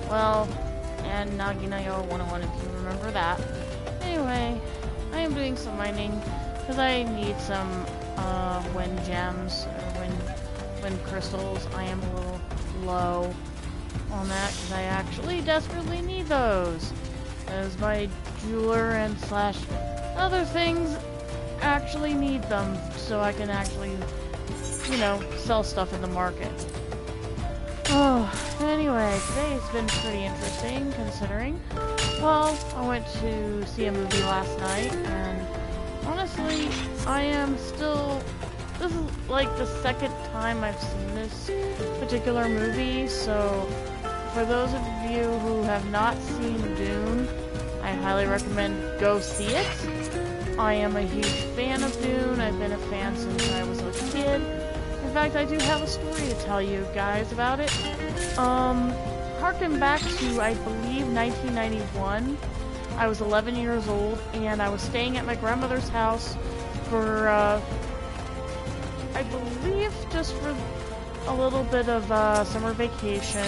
Well, and Naginayo 101 if you remember that. Anyway, I am doing some mining because I need some wind gems or wind crystals. I am a little low on that because I actually desperately need those. As my jeweler and slash other things actually need them so I can actually, you know, sell stuff in the market. Oh, anyway, today's been pretty interesting considering. Well, I went to see a movie last night, and honestly, I am still... This is like the second time I've seen this particular movie, so for those of you who have not seen Dune, I highly recommend go see it. I am a huge fan of Dune. I've been a fan since I was a kid. In fact, I do have a story to tell you guys about it. Harken back to, I believe, 1991. I was 11 years old, and I was staying at my grandmother's house for, I believe, just for a little bit of summer vacation.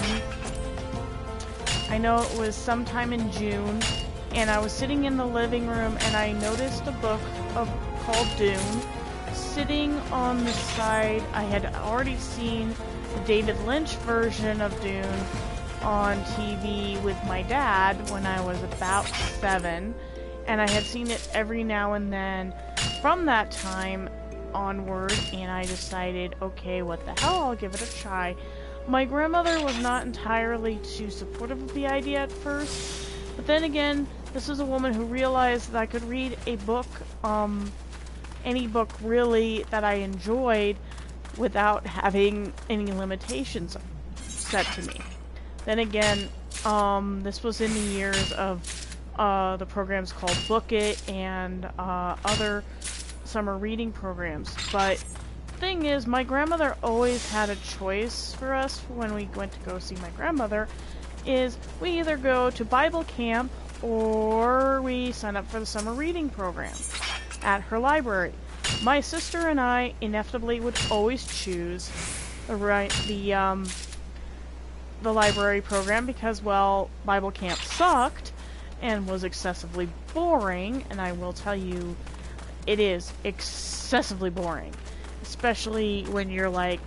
I know it was sometime in June, and I was sitting in the living room, and I noticed a book called Dune sitting on the side. I had already seen the David Lynch version of Dune on TV with my dad when I was about 7, and I had seen it every now and then from that time onward, and I decided, okay, what the hell, I'll give it a try. My grandmother was not entirely too supportive of the idea at first, but then again, this is a woman who realized that I could read a book, any book really that I enjoyed without having any limitations set to me. Then again, this was in the years of the programs called Book It and other summer reading programs. But the thing is, my grandmother always had a choice for us when we went to go see my grandmother, is we either go to Bible camp or we sign up for the summer reading program at her library. My sister and I inevitably would always choose the library program because, well, Bible camp sucked and was excessively boring, and I will tell you, it is excessively boring, especially when you're like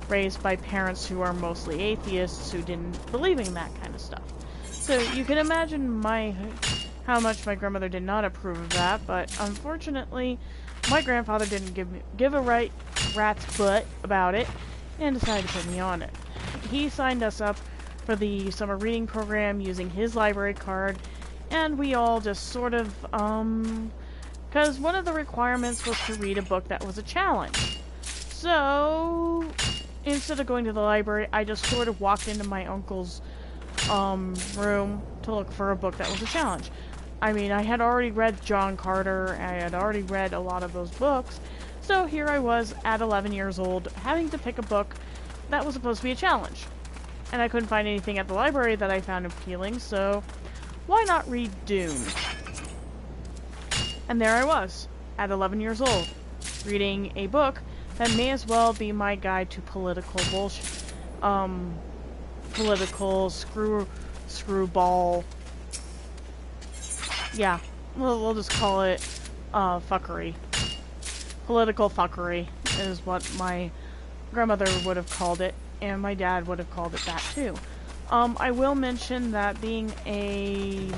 raised by parents who are mostly atheists who didn't believe in that kind of stuff. So you can imagine how much my grandmother did not approve of that, but unfortunately my grandfather didn't give a rat's butt about it and decided to put me on it. He signed us up for the summer reading program using his library card, and we all just sort of, because one of the requirements was to read a book that was a challenge. So, instead of going to the library, I just sort of walked into my uncle's room to look for a book that was a challenge. I mean, I had already read John Carter, I had already read a lot of those books, so here I was at 11 years old, having to pick a book that was supposed to be a challenge. And I couldn't find anything at the library that I found appealing, so why not read Dune? And there I was, at 11 years old, reading a book that may as well be my guide to political bullshit, political screwball, yeah, we'll just call it, fuckery. Political fuckery is what my grandmother would have called it, and my dad would have called it that too. I will mention that being a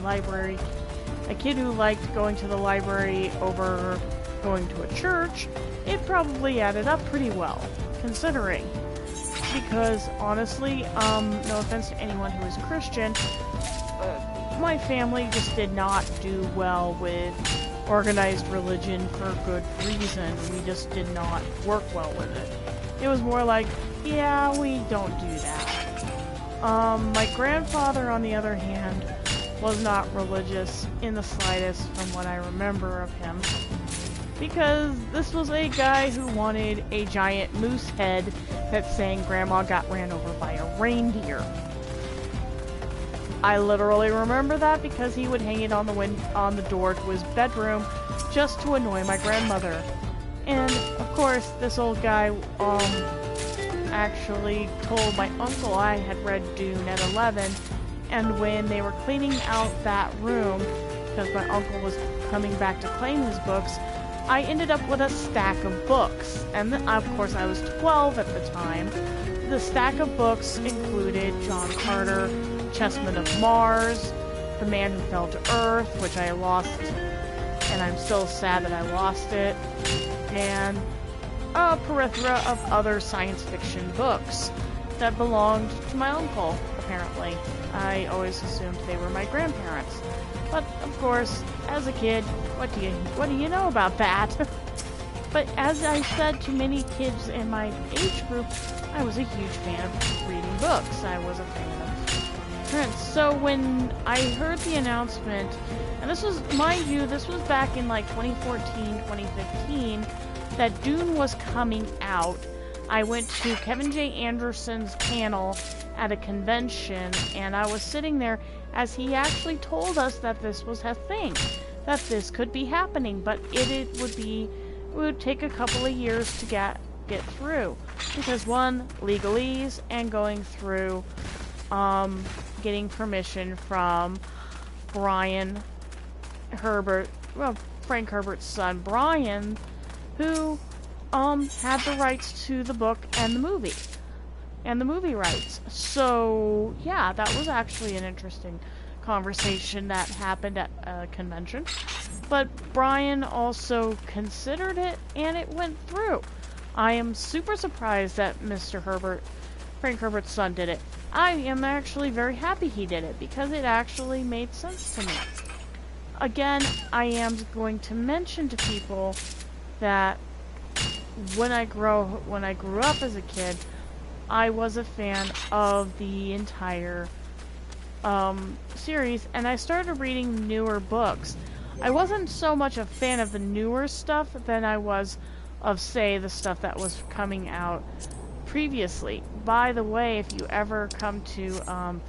kid who liked going to the library over going to a church, it probably added up pretty well, considering. Because, honestly, no offense to anyone who is Christian, my family just did not do well with organized religion for good reason. We just did not work well with it. It was more like, yeah, we don't do that. My grandfather, on the other hand, was not religious in the slightest from what I remember of him. Because this was a guy who wanted a giant moose head that's saying Grandma got ran over by a reindeer. I literally remember that because he would hang it on the door to his bedroom just to annoy my grandmother. And, of course, this old guy, actually told my uncle I had read Dune at 11, And when they were cleaning out that room, because my uncle was coming back to claim his books, I ended up with a stack of books. And of course I was 12 at the time. The stack of books included John Carter, Chessmen of Mars, The Man Who Fell to Earth, which I lost, and I'm still sad that I lost it, and a plethora of other science fiction books that belonged to my uncle, apparently. I always assumed they were my grandparents. But, of course, as a kid, what do you know about that? But as I said to many kids in my age group, I was a huge fan of reading books. I was a fan of Prince. So when I heard the announcement, and this was, mind you, this was back in like 2014, 2015, that Dune was coming out, I went to Kevin J. Anderson's panel at a convention, and I was sitting there as he actually told us that this was a thing, that this could be happening, but it would take a couple of years to get through, because one, legalese, and going through getting permission from Brian Herbert, well, Frank Herbert's son Brian, who had the rights to the book and the movie rights. So yeah, that was actually an interesting conversation that happened at a convention. But Brian also considered it, and it went through. I am super surprised that Frank Herbert's son, did it. I am actually very happy he did it, because it actually made sense to me. Again, I am going to mention to people that when I grew up as a kid, I was a fan of the entire series, and I started reading newer books. I wasn't so much a fan of the newer stuff than I was of, say, the stuff that was coming out previously. By the way, if you ever come to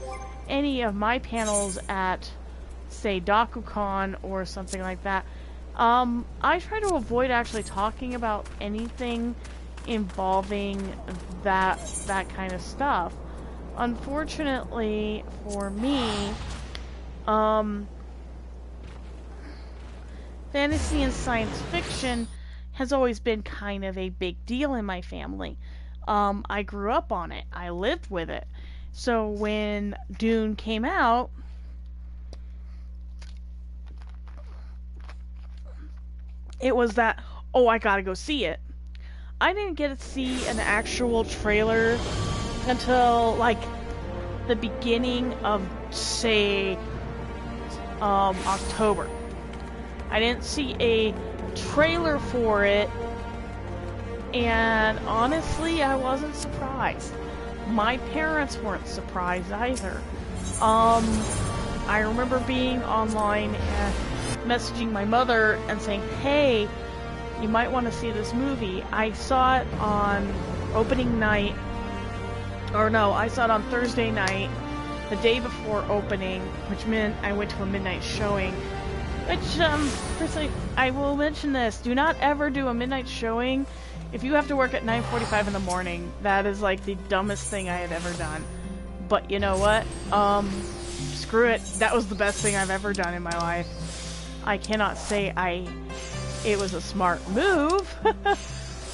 any of my panels at, say, DokuCon or something like that, I try to avoid actually talking about anything involving that kind of stuff. Unfortunately for me, fantasy and science fiction has always been kind of a big deal in my family. I grew up on it. I lived with it. So when Dune came out, it was that, oh, I gotta go see it. I didn't get to see an actual trailer until, like, the beginning of, say, October. I didn't see a trailer for it, and honestly, I wasn't surprised. My parents weren't surprised either. I remember being online and messaging my mother and saying, hey, you might want to see this movie. I saw it on opening night, or no, I saw it on Thursday night, the day before opening, which meant I went to a midnight showing. Which, personally, I will mention this, do not ever do a midnight showing if you have to work at 9:45 in the morning. That is like the dumbest thing I had ever done. But you know what? Screw it. That was the best thing I've ever done in my life. I cannot say it was a smart move.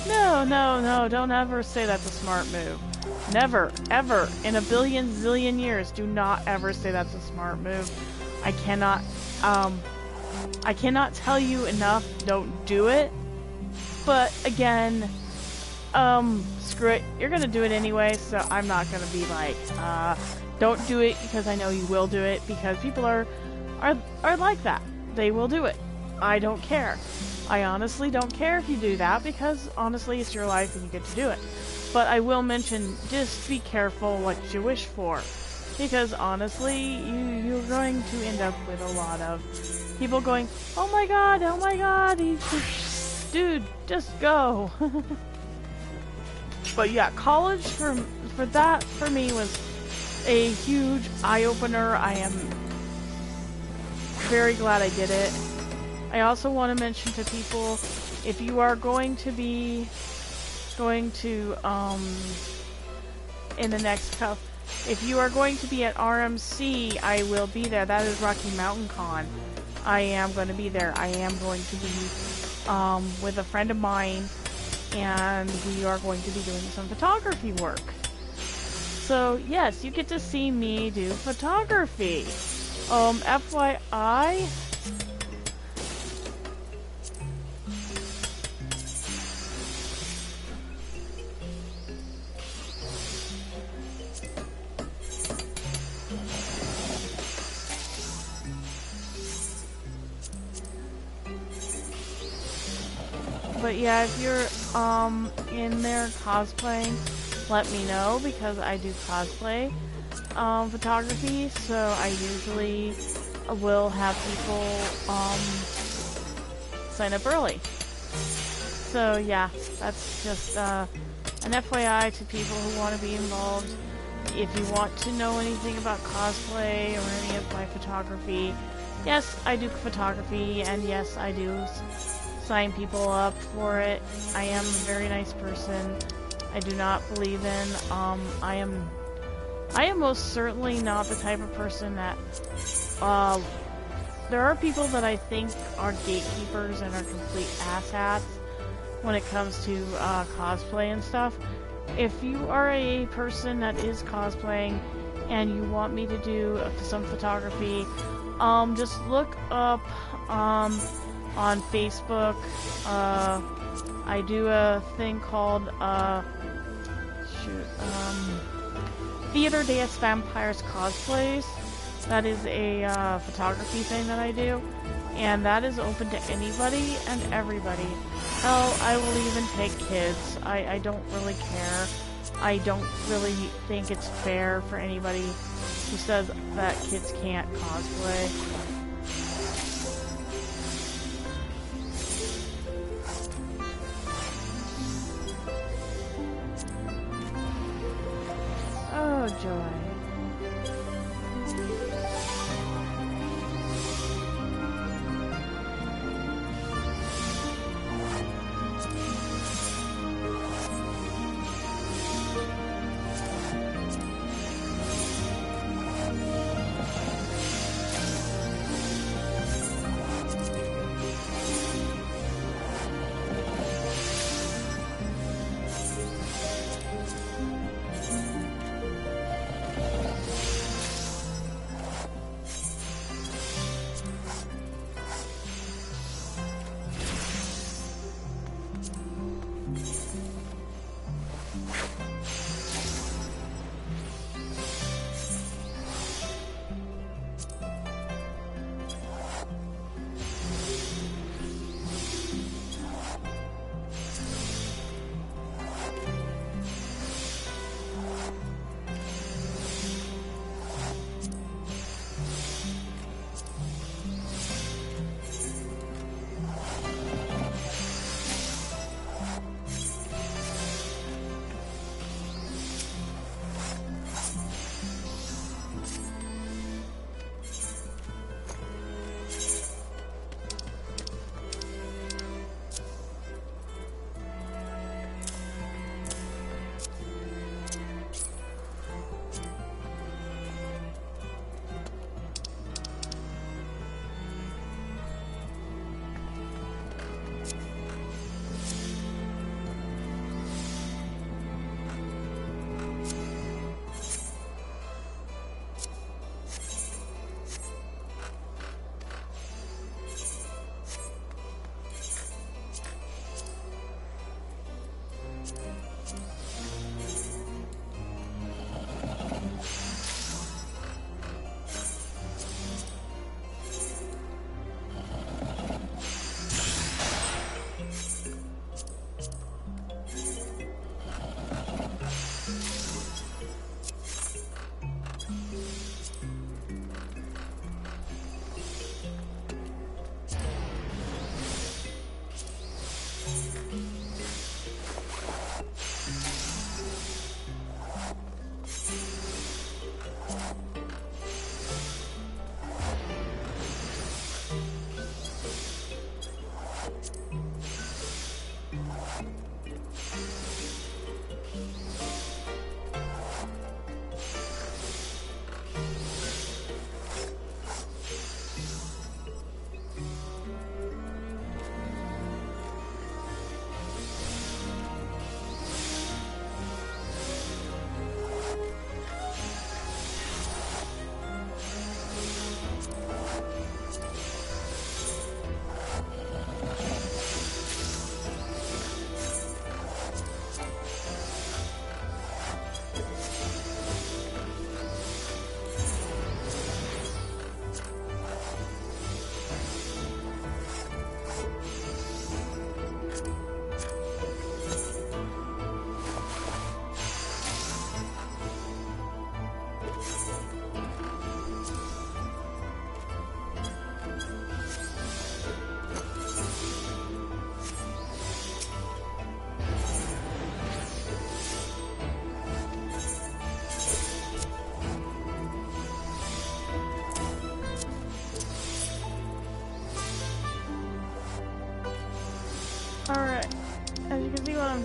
No, don't ever say that's a smart move. Never, ever, in a billion zillion years, do not ever say that's a smart move. I cannot tell you enough, don't do it. But again, screw it, you're gonna do it anyway, so I'm not gonna be like, don't do it, because I know you will do it, because people are like that. They will do it. I don't care. I honestly don't care if you do that, because honestly it's your life and you get to do it. But I will mention, just be careful what you wish for, because honestly, you're going to end up with a lot of people going, oh my god, dude, just go. But yeah, college for me was a huge eye-opener. I am very glad I did it. I also want to mention to people, if you are going to in the next If you are going to be at RMC, I will be there. That is Rocky Mountain Con. I am going to be there. I am going to be with a friend of mine, and we are going to be doing some photography work. So yes, you get to see me do photography. FYI, but yeah, if you're in there cosplaying, let me know, because I do cosplay photography, so I usually will have people sign up early. So yeah, that's just an FYI to people who want to be involved. If you want to know anything about cosplay or any of my photography, yes, I do photography, and yes, I do sign people up for it. I am a very nice person. I do not believe in, I am most certainly not the type of person that, there are people that I think are gatekeepers and are complete asshats when it comes to, cosplay and stuff. If you are a person that is cosplaying and you want me to do some photography, just look up, on Facebook. I do a thing called, Theater Dance Vampires Cosplays. That is a photography thing that I do, and that is open to anybody and everybody. Hell, I will even take kids. I don't really care. I don't really think it's fair for anybody who says that kids can't cosplay. Oh, joy.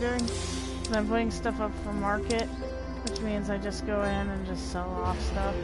doing is I'm putting stuff up for market, which means I just go in and just sell off stuff.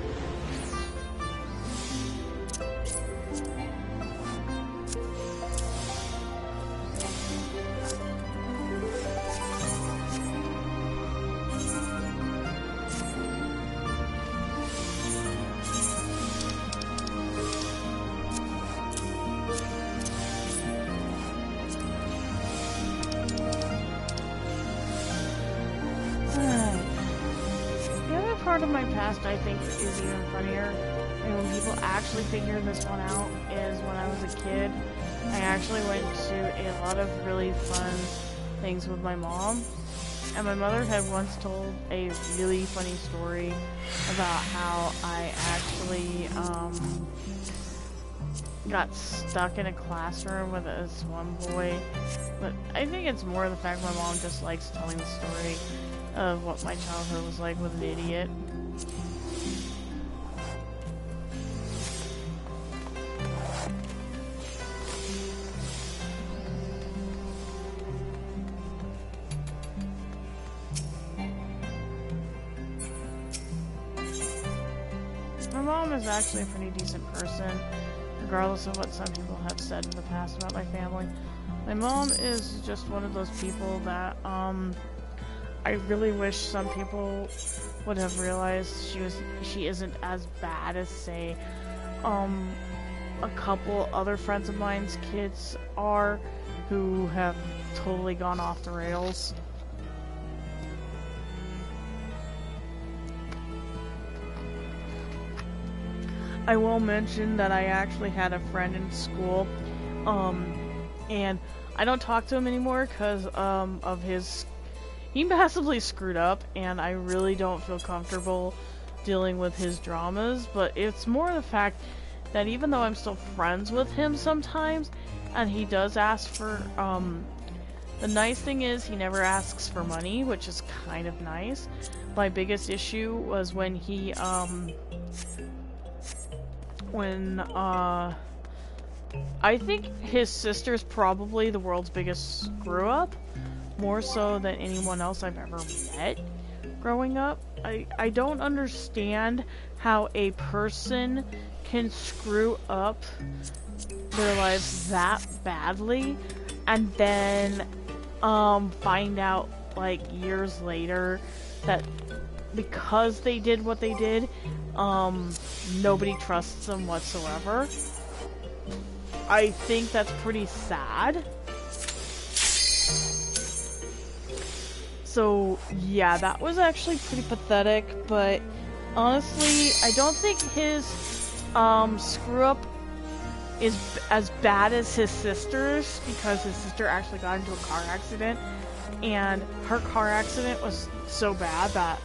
Part of my past I think is even funnier, and when people actually figure this one out, is when I was a kid, I actually went to a lot of really fun things with my mom, and my mother had once told a really funny story about how I actually got stuck in a classroom with this one boy, but I think it's more the fact my mom just likes telling the story of what my childhood was like with an idiot. My mom is actually a pretty decent person, regardless of what some people have said in the past about my family. My mom is just one of those people that, I really wish some people would have realized she isn't as bad as, say, a couple other friends of mine's kids are, who have totally gone off the rails. I will mention that I actually had a friend in school, and I don't talk to him anymore because of his... He massively screwed up, and I really don't feel comfortable dealing with his dramas, but it's more the fact that even though I'm still friends with him sometimes, and he does ask for, the nice thing is he never asks for money, which is kind of nice. My biggest issue was when he, I think his sister's probably the world's biggest screw-up. More so than anyone else I've ever met growing up. I don't understand how a person can screw up their lives that badly and then find out like years later that because they did what they did, nobody trusts them whatsoever. I think that's pretty sad. So, yeah, that was actually pretty pathetic, but honestly, I don't think his screw-up is as bad as his sister's, because his sister actually got into a car accident, and her car accident was so bad that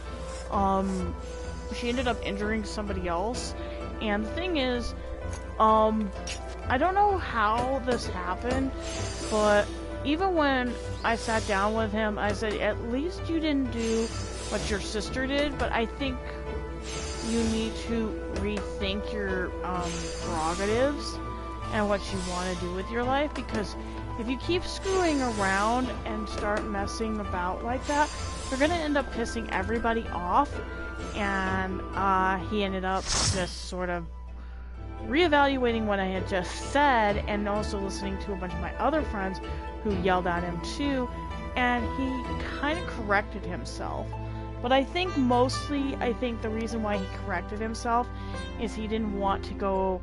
she ended up injuring somebody else. And the thing is, I don't know how this happened, but even when I sat down with him, I said, at least you didn't do what your sister did, but I think you need to rethink your prerogatives and what you want to do with your life, because if you keep screwing around and start messing about like that, you're going to end up pissing everybody off. And he ended up just sort of reevaluating what I had just said, and also listening to a bunch of my other friends who yelled at him too, and he kind of corrected himself. But I think the reason why he corrected himself is he didn't want to go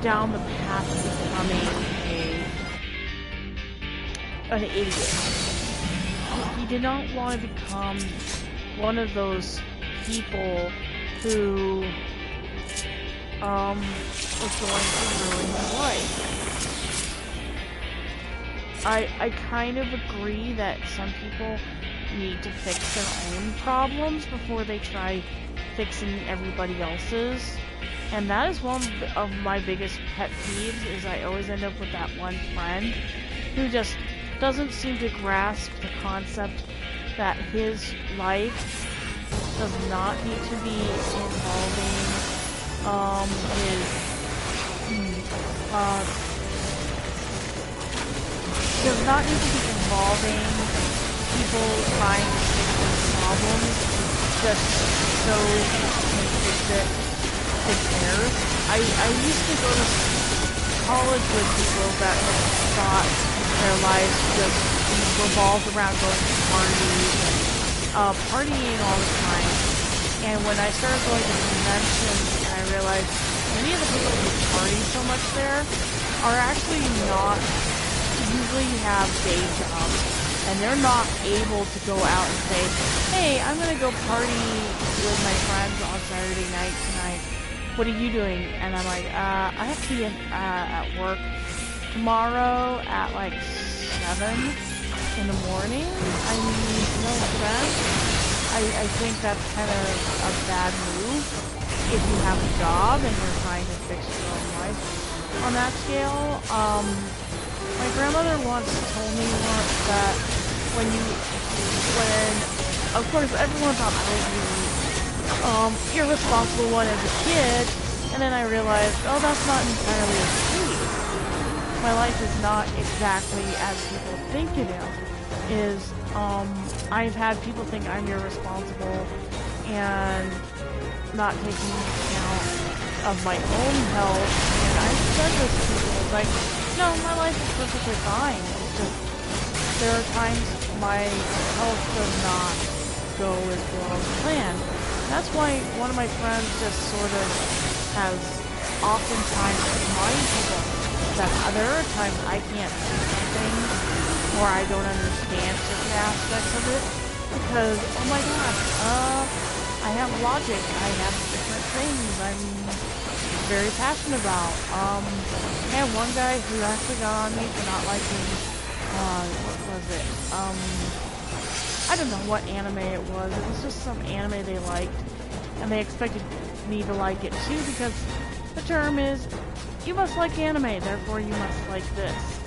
down the path of becoming an idiot. He did not want to become one of those people who was going to ruin his life. I kind of agree that some people need to fix their own problems before they try fixing everybody else's. And that is one of my biggest pet peeves, is I always end up with that one friend who just doesn't seem to grasp the concept that his life does not need to be involving does not need to be involving people trying to fix their problems just so people can fix theirs. I used to go to college with people that had thought their lives just revolved around going to parties and partying all the time. And when I started going to conventions, I realized many of the people who party so much there are actually not, usually have day jobs, and they're not able to go out and say, hey, I'm going to go party with my friends on Saturday night tonight. What are you doing? And I'm like, I have to be at work tomorrow at like 7 in the morning. I mean, no offense. I think that's kind of a bad move if you have a job and you're trying to fix your own life on that scale. My grandmother once told me that when, of course, everyone thought I was the irresponsible one as a kid, and then I realized, oh, that's not entirely the case. My life is not exactly as people think it is. I've had people think I'm irresponsible and not taking account of my own health, and I've said this to people, like, no, my life is perfectly fine. It's just, there are times my health does not go as well as planned. That's why one of my friends just sort of has oftentimes reminded people that there are times I can't do something or I don't understand certain aspects of it because, oh my gosh, I have logic, I have different things I'm very passionate about. I had one guy who actually got on me for not liking, what was it? I don't know what anime it was. It was just some anime they liked, and they expected me to like it too because the term is, you must like anime, therefore you must like this.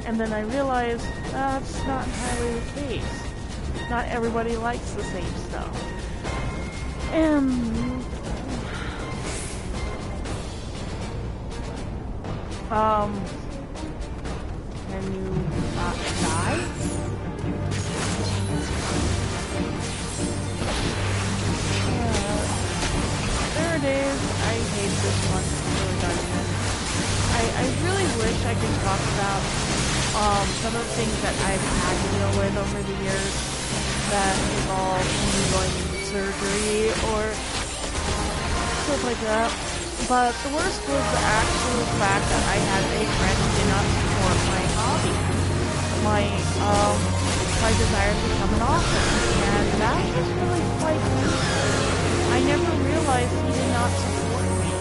And then I realized that's not entirely the case. Not everybody likes the same stuff. And can you not die? There it is. I hate this one. It's really done. I really wish I could talk about some of the things that I've had to deal with over the years that involve me going into surgery or stuff like that. But the worst was the actual fact that I had a friend who did not support my hobby, my desire to become an author, and that was really quite weird. I never realized he did not support me.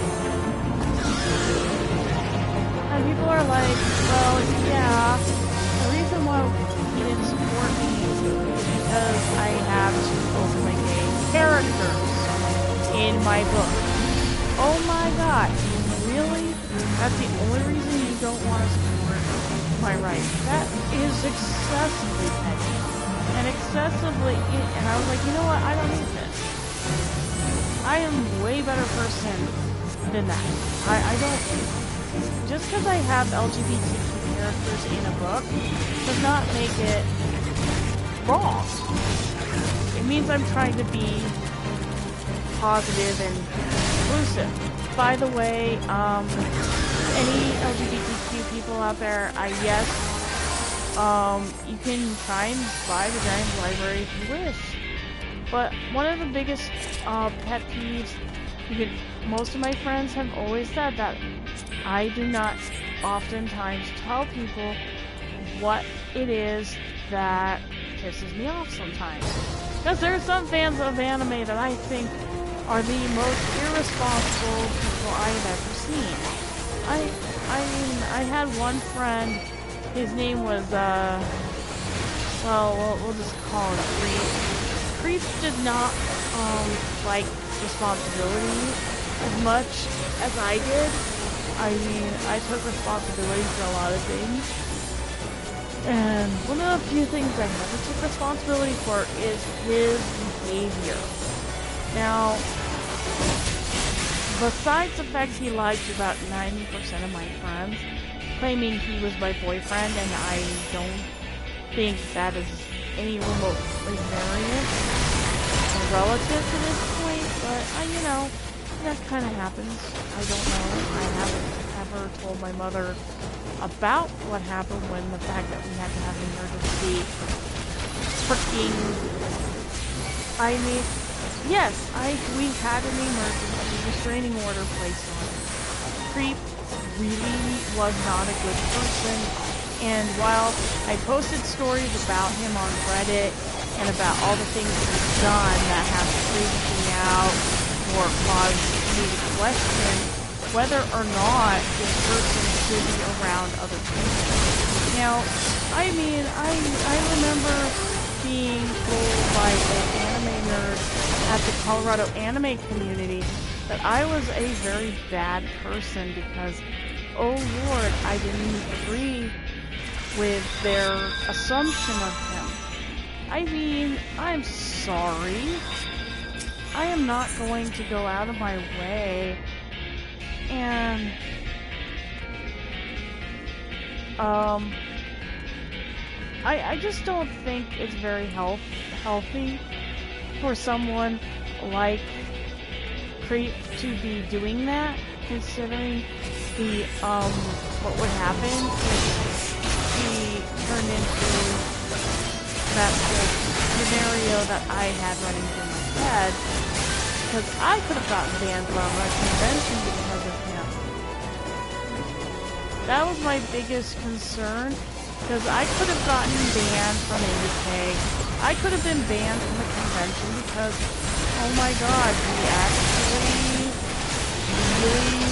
And people are like, well, yeah, the reason why he didn't support me is because I have two openly gay characters in my book. Oh my god, really? That's the only reason you don't want to support my writing? That is excessively petty. And and I was like, you know what, I don't need this. I am a way better person than that. I don't, just because I have LGBTQ characters in a book does not make it wrong. It means I'm trying to be positive and inclusive. By the way, any LGBTQ people out there, yes, you can try and buy the Giant Library if you wish. But one of the biggest pet peeves, most of my friends have always said that I do not oftentimes tell people what it is that pisses me off sometimes. Because there are some fans of anime that I think are the most irresponsible people I've ever seen. I mean, I had one friend, his name was, well, we'll just call him Creep. Creep did not, like responsibility as much as I did. I mean, I took responsibility for a lot of things. And one of the few things I never took responsibility for is his behavior. Now, besides the fact he lied to about 90% of my friends, claiming he was my boyfriend, and I don't think that is any remotely variant relative to this point, but you know, that kind of happens. I don't know. I haven't ever told my mother about what happened when the fact that we had to have an emergency freaking... I mean, yes, we had an emergency restraining order placed on him. Creep really was not a good person, and while I posted stories about him on Reddit and about all the things he's done that have freaked me out or caused me to question whether or not this person should be around other people. Now, I mean, I remember being told by an anime nerd at the Colorado anime community that I was a very bad person because, oh Lord, I didn't agree with their assumption of him. I mean, I'm sorry. I am not going to go out of my way and I just don't think it's very healthy for someone like Creep to be doing that, considering the what would happen if he turned into that scenario that I had running through my head, because I could have gotten banned from a convention because of him. That was my biggest concern, because I could have gotten banned from ADK. I could have been banned from the convention because, oh my god, he actually really,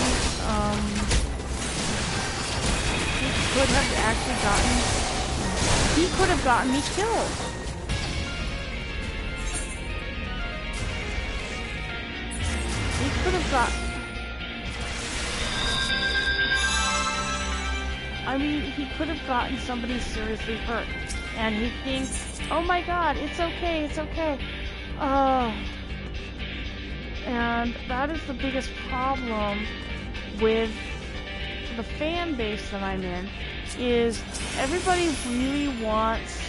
he could have gotten me killed. He could have got... I mean, he could have gotten somebody seriously hurt. And he thinks, oh my god, it's okay, it's okay. And that is the biggest problem with the fan base that I'm in, is everybody really wants...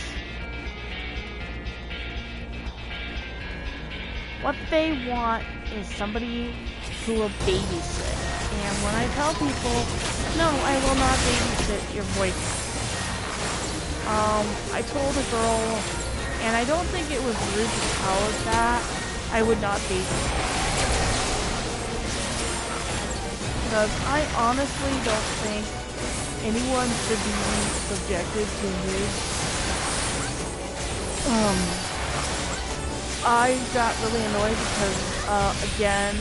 What they want is somebody who will babysit. And when I tell people, no, I will not babysit your boyfriend. I told a girl, and I don't think it was rude to tell her that, I would not babysit. Because I honestly don't think anyone should be subjected to his, I got really annoyed because, again,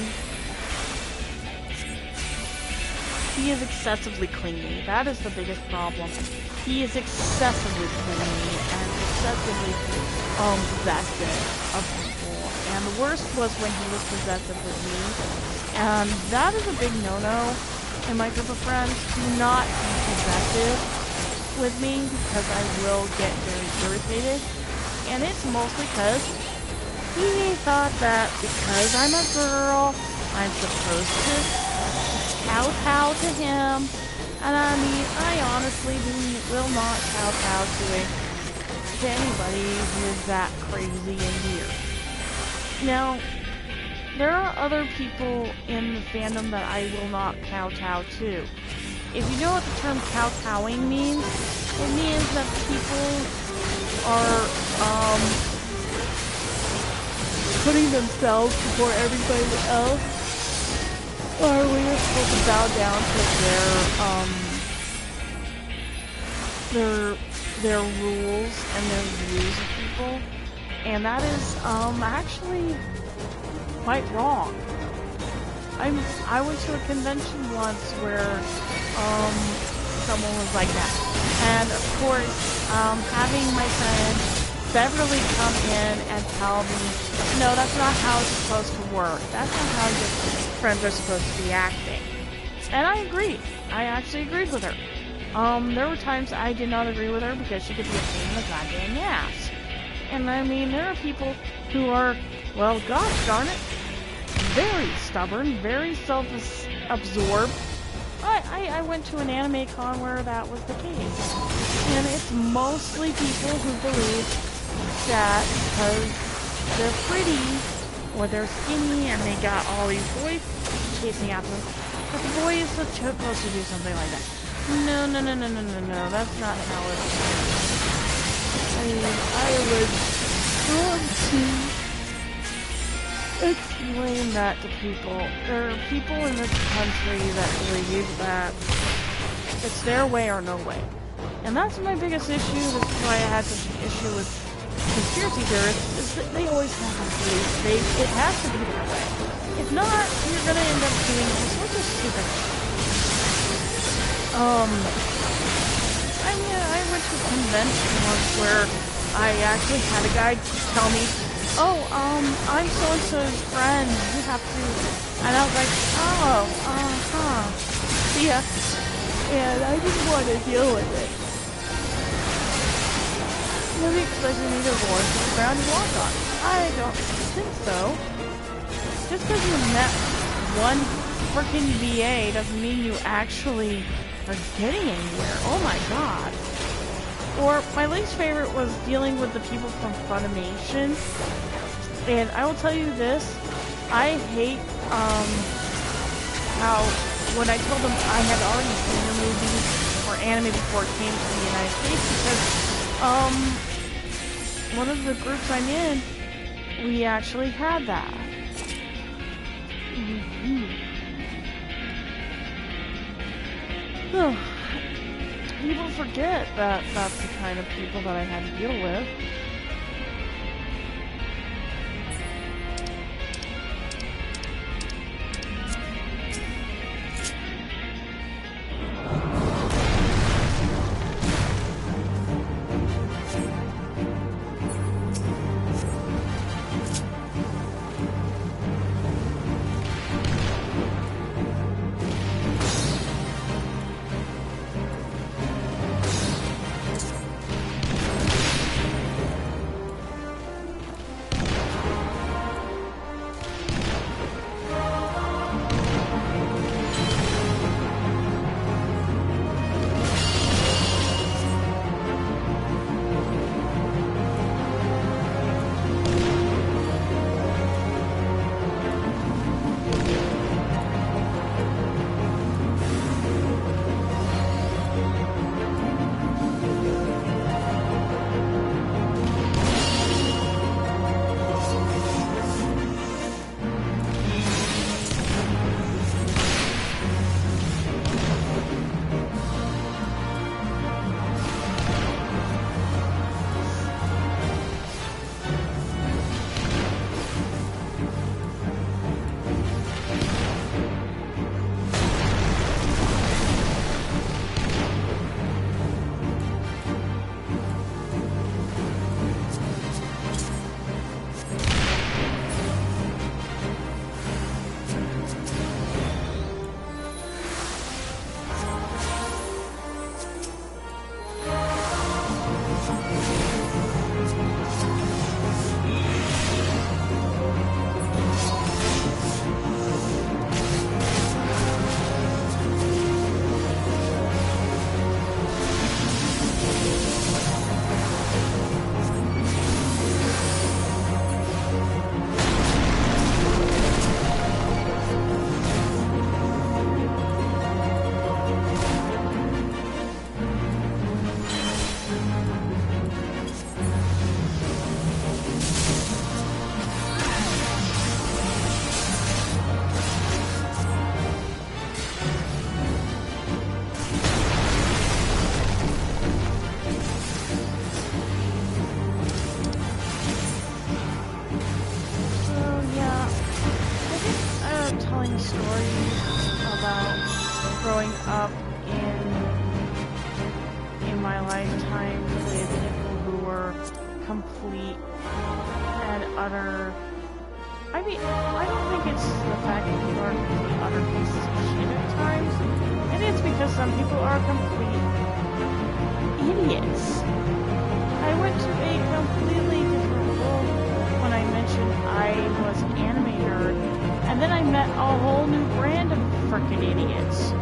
he is excessively clingy. That is the biggest problem. He is excessively clingy and excessively, possessive of people. And the worst was when he was possessive with me. And that is a big no-no in my group of friends. Do not be possessive with me because I will get very irritated. And it's mostly because he thought that because I'm a girl, I'm supposed to kowtow to him. And I mean, I honestly will not kowtow to anybody who is that crazy and weird. Now, there are other people in the fandom that I will not kowtow to. If you know what the term kowtowing means, it means that people are, putting themselves before everybody else, or we are supposed to bow down to their rules and their views of people, and that is actually quite wrong. I went to a convention once where someone was like that, and of course having my friend Beverly come in and tell me, no, that's not how it's supposed to work. That's not how your friends are supposed to be acting. And I agreed. I actually agreed with her. There were times I did not agree with her because she could be a pain in the goddamn ass. And I mean, there are people who are, well, gosh darn it, very stubborn, very self-absorbed. I went to an anime con where that was the case. And it's mostly people who believe at because they're pretty or they're skinny and they got all these boys chasing after them. But the boy is supposed to do something like that. No, no, no, no, no, no, no. That's not how it is. I mean, I would want to explain that to people. There are people in this country that believe that it's their way or no way. And that's my biggest issue. That's why I had such an issue with conspiracy theorists, is that they always have to believe it has to be their way. If not, you're gonna end up doing all sorts of stupid shit. I went to a convention once where I actually had a guy tell me, oh, I'm so-and-so's friend, you have to, and I was like, oh, see ya. And I didn't want to deal with it. Maybe expecting me to roll to the ground and walk on. I don't think so. Just because you met one freaking VA doesn't mean you actually are getting anywhere. Oh my god. Or my least favorite was dealing with the people from Funimation. And I will tell you this, I hate how when I told them I had already seen the movie or anime before it came to the United States, because one of the groups I'm in, we actually had that. People forget that that's the kind of people that I had to deal with. growing up in my lifetime with people who were complete and utter. I mean, I don't think it's the fact that people are complete utter pieces of shit at times. It is because some people are complete idiots. I went to a completely different world when I mentioned I was an anime nerd, and then I met a whole new brand of frickin' idiots.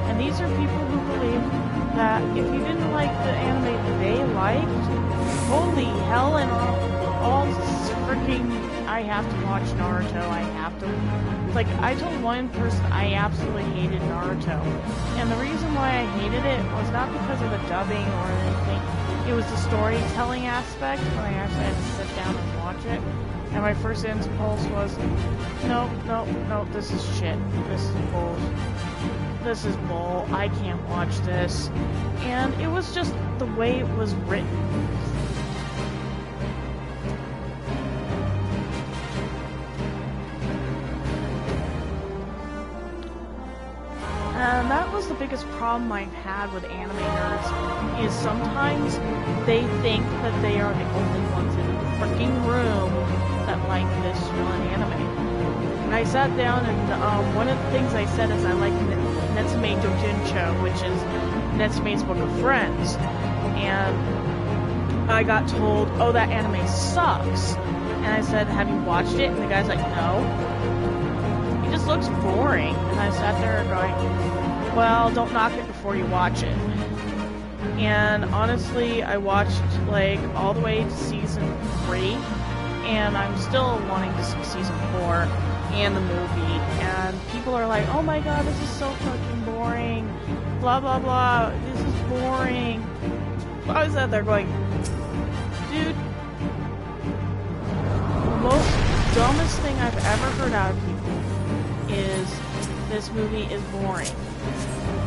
And And these are people who believe that if you didn't like the anime they liked, holy hell and all freaking, I have to watch Naruto, I have to. Like, I told one person I absolutely hated Naruto. And the reason why I hated it was not because of the dubbing or anything. It was the storytelling aspect when I actually had to sit down and watch it. And my first impulse was, no, this is shit. This is bull. This is bull. I can't watch this. And it was just the way it was written. And that was the biggest problem I've had with anime nerds, is sometimes they think that they are the only ones in the freaking room that like this one anime. And I sat down and one of the things I said is I like Netsume Dojincho, which is Netsume's Book of Friends. And I got told, oh, that anime sucks. And I said, have you watched it? And the guy's like, no. It just looks boring. And I sat there going, well, don't knock it before you watch it. And honestly, I watched like all the way to season 3, and I'm still wanting to see season 4 and the movie. And people are like, oh my god, this is so fucking boring. Blah blah blah. This is boring. I was out there going, dude, the most dumbest thing I've ever heard out of people is this movie is boring.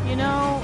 You know,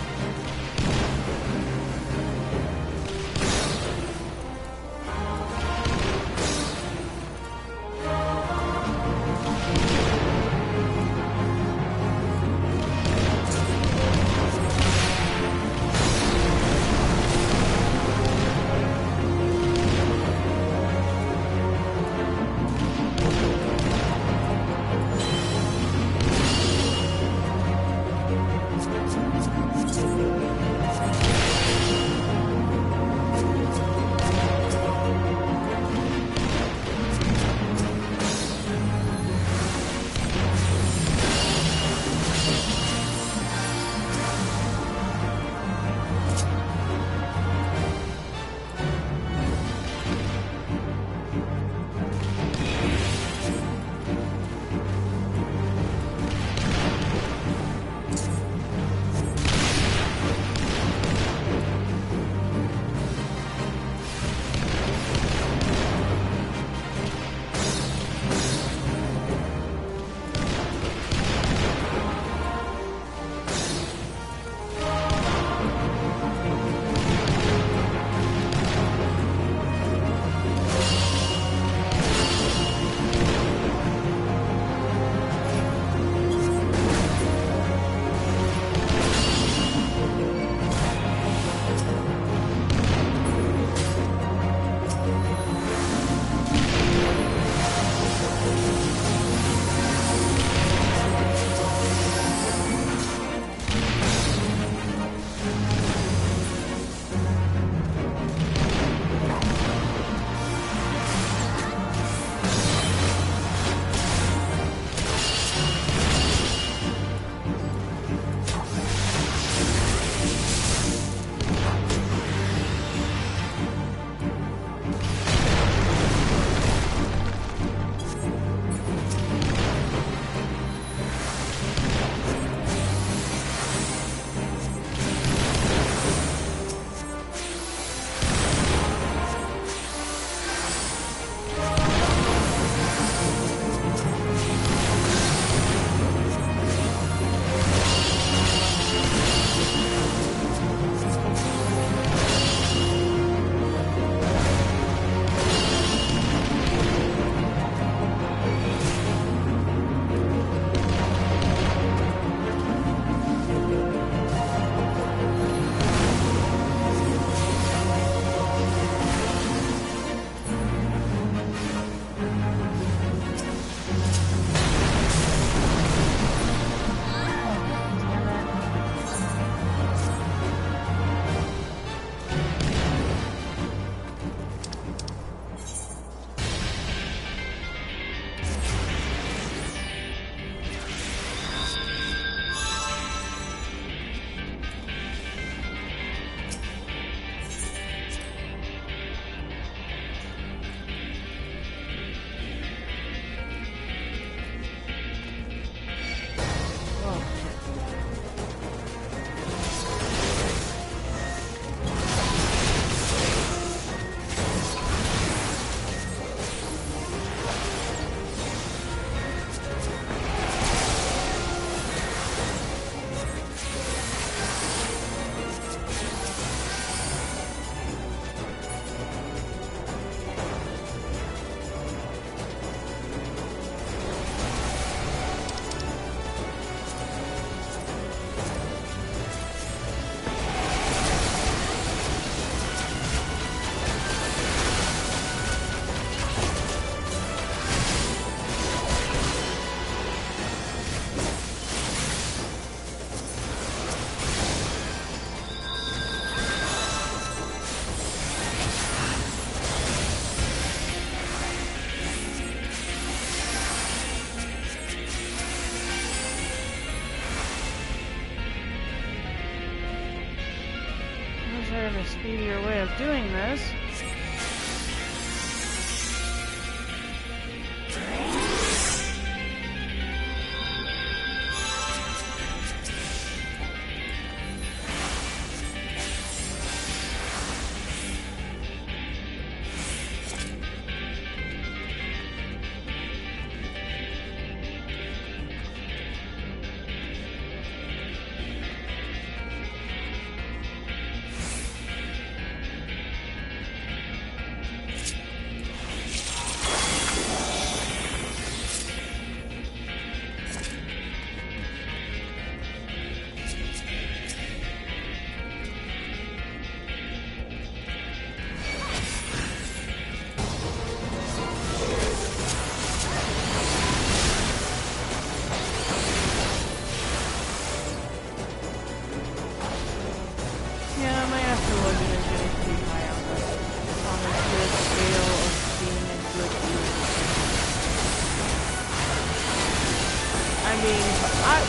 I have a speedier way of doing this.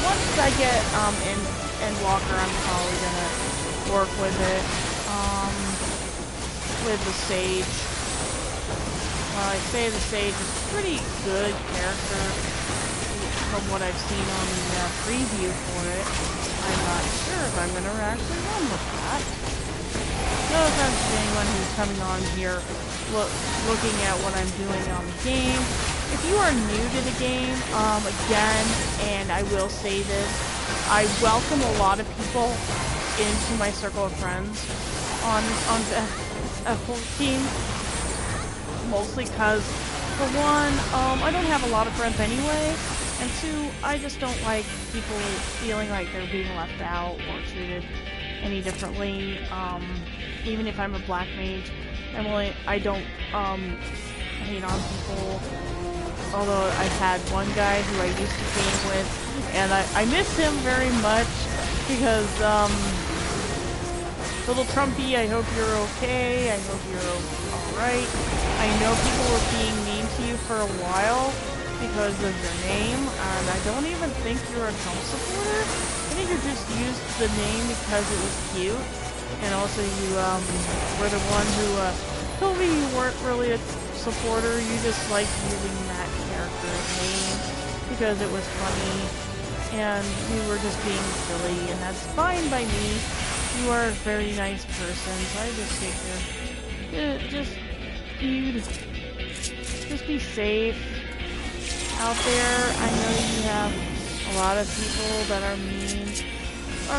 Once I get Endwalker, I'm probably gonna work with it. With the Sage. I say the Sage is a pretty good character from what I've seen on the preview for it. I'm not sure if I'm gonna actually run with that. No offense to anyone who's coming on here looking at what I'm doing on the game. If you are new to the game, again, and I will say this, I welcome a lot of people into my circle of friends on the FFXIV, mostly because, for one, I don't have a lot of friends anyway, and two, I just don't like people feeling like they're being left out or treated any differently. Even if I'm a black mage, I don't hate on people. Although I had one guy who I used to game with, and I miss him very much because, little Trumpy, I hope you're okay. I hope you're alright. I know people were being mean to you for a while because of your name, and I don't even think you're a Trump supporter. I think you just used the name because it was cute, and also you were the one who told me you weren't really a supporter. You just liked using that character's name because it was funny, and you were just being silly, and that's fine by me. You are a very nice person, so I just figured, just be safe out there. I know you have a lot of people that are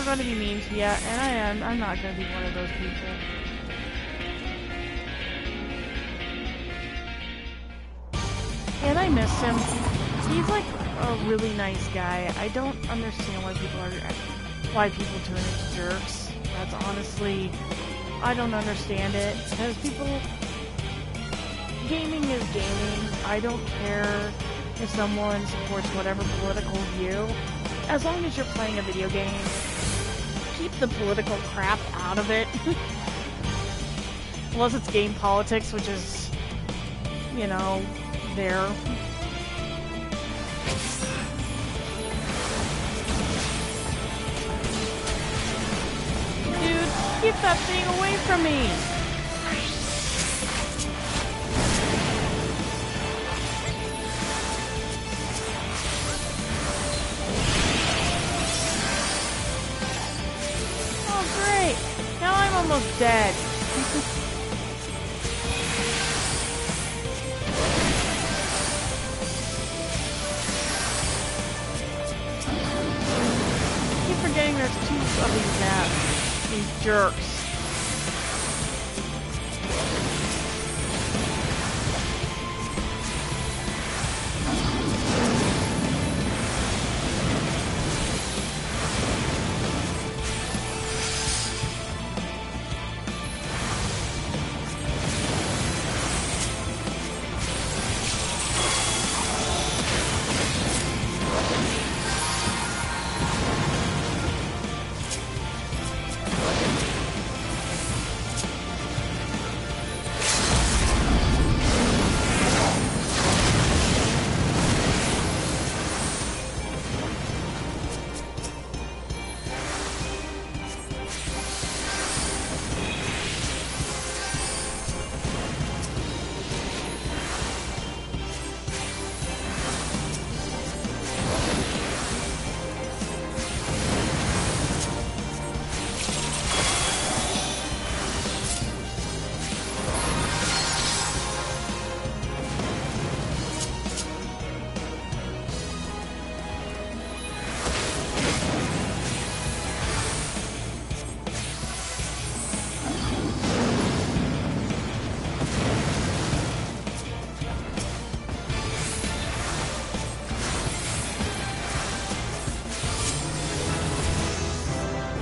going to be mean to you, and I'm not going to be one of those people. And I miss him. He's like a really nice guy. I don't understand why people turn into jerks. That's honestly, I don't understand it. Because gaming is gaming. I don't care if someone supports whatever political view. As long as you're playing a video game, keep the political crap out of it. Unless it's game politics, which is, you know, there. Dude, keep that thing away from me! Oh great! Now I'm almost dead. Forgetting there's two of these maps. These jerks.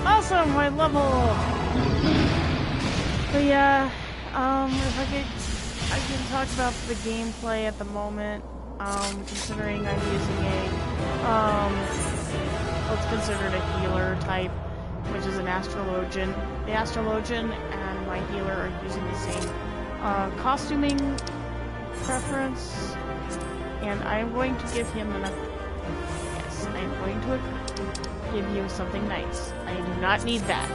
Awesome, my level! But yeah, if I can talk about the gameplay at the moment, considering I'm using what's considered a healer type, which is an astrologian. The astrologian and my healer are using the same, costuming preference, and I'm going to give him yes, I'm going to give you something nice. I do not need that.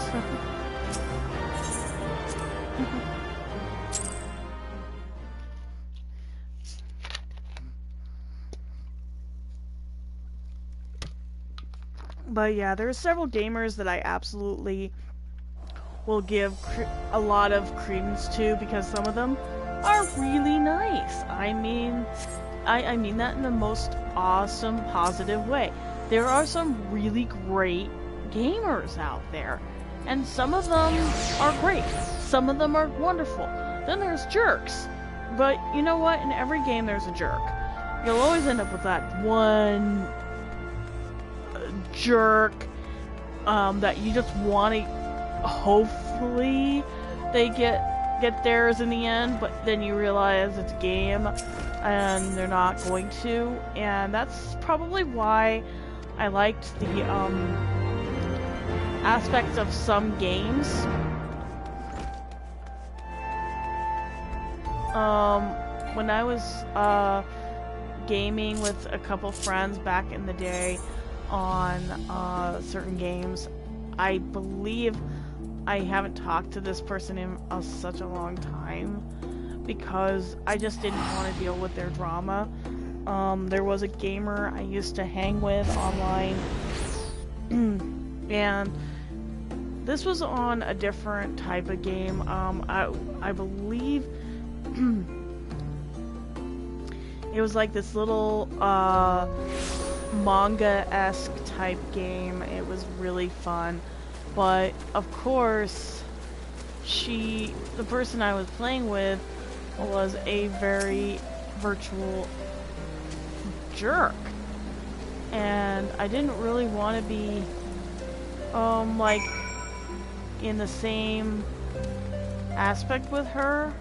But yeah, there are several gamers that I absolutely will give a lot of credence to because some of them are really nice. I mean that in the most awesome, positive way. There are some really great gamers out there, and some of them are great. Some of them are wonderful. Then there's jerks. But you know what? In every game there's a jerk. You'll always end up with that one jerk that you just want to hopefully they get theirs in the end, but then you realize it's a game and they're not going to, and that's probably why I liked the aspects of some games. When I was gaming with a couple friends back in the day on certain games, I believe I haven't talked to this person in such a long time because I just didn't want to deal with their drama. There was a gamer I used to hang with online, and this was on a different type of game. I believe it was like this little manga-esque type game. It was really fun, but of course the person I was playing with was a very virtual jerk, and I didn't really want to be like in the same aspect with her.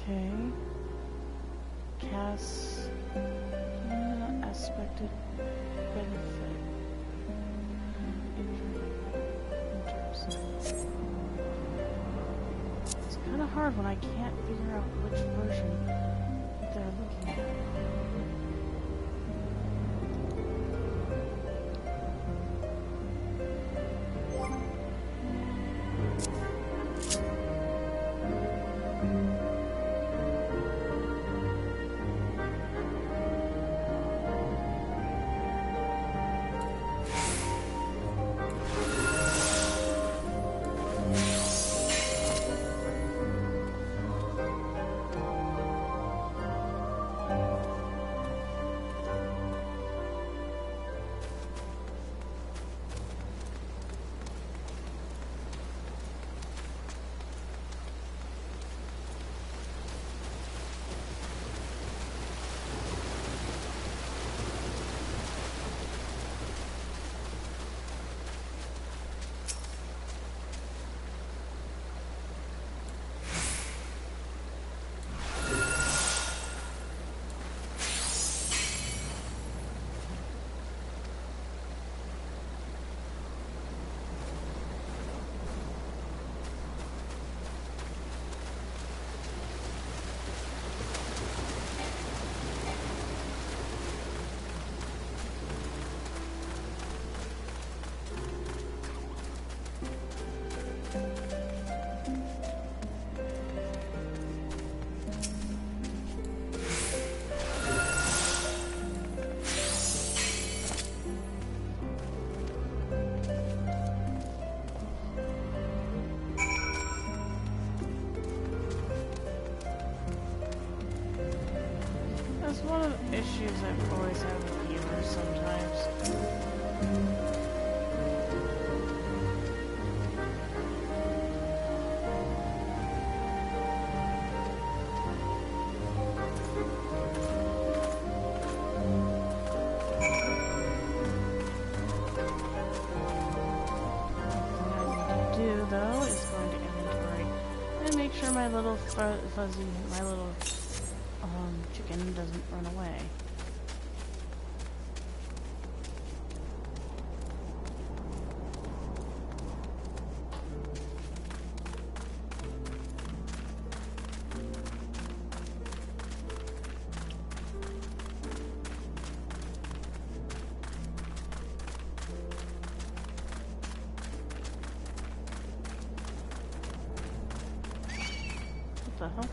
Okay. Cast aspected benefit. It's kind of hard when I can't figure out which version they're looking at. That's one of the issues I've always had with viewers sometimes. Though is going to inventory and make sure my little my little chicken doesn't run away. What the hell?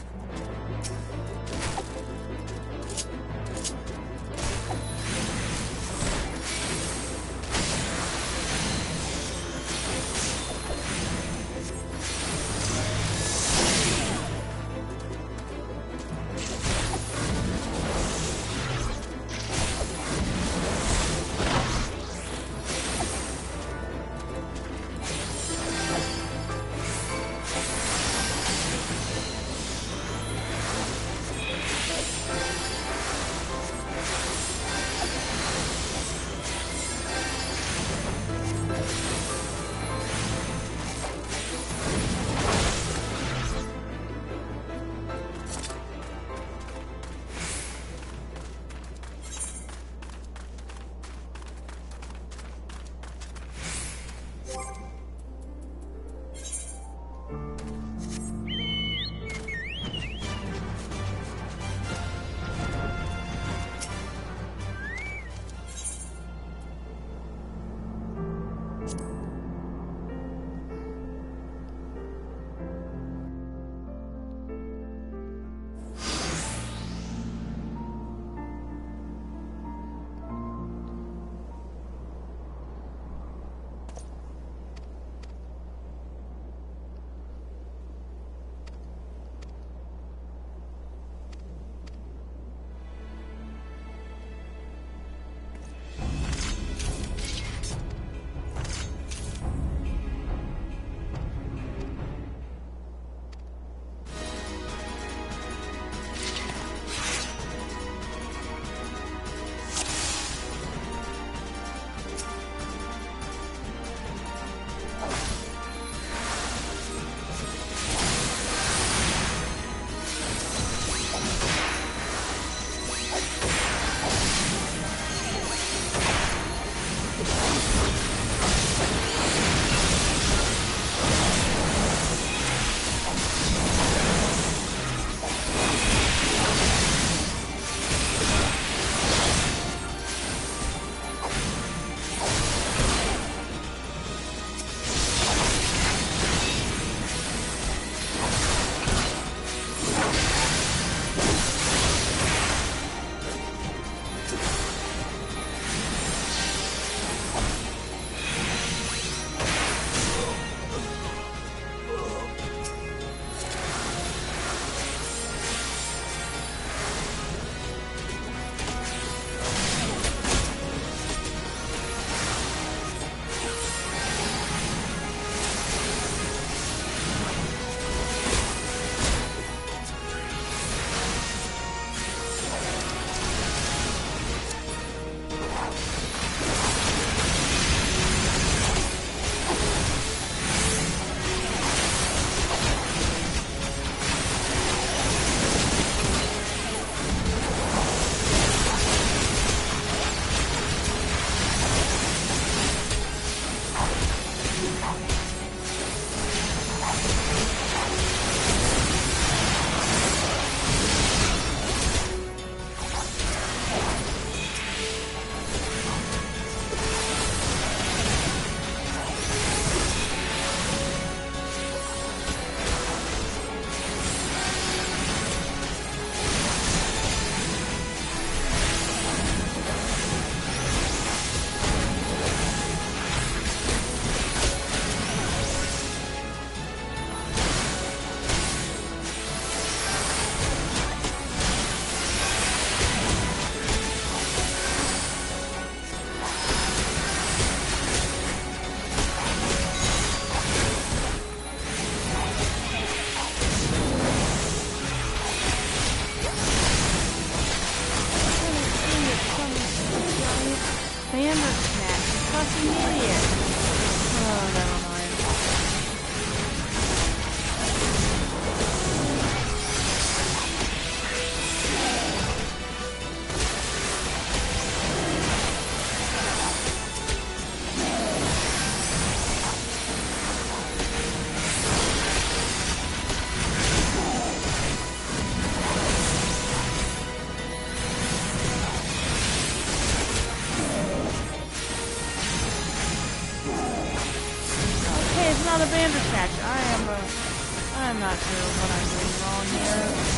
I'm not sure what I'm doing wrong here.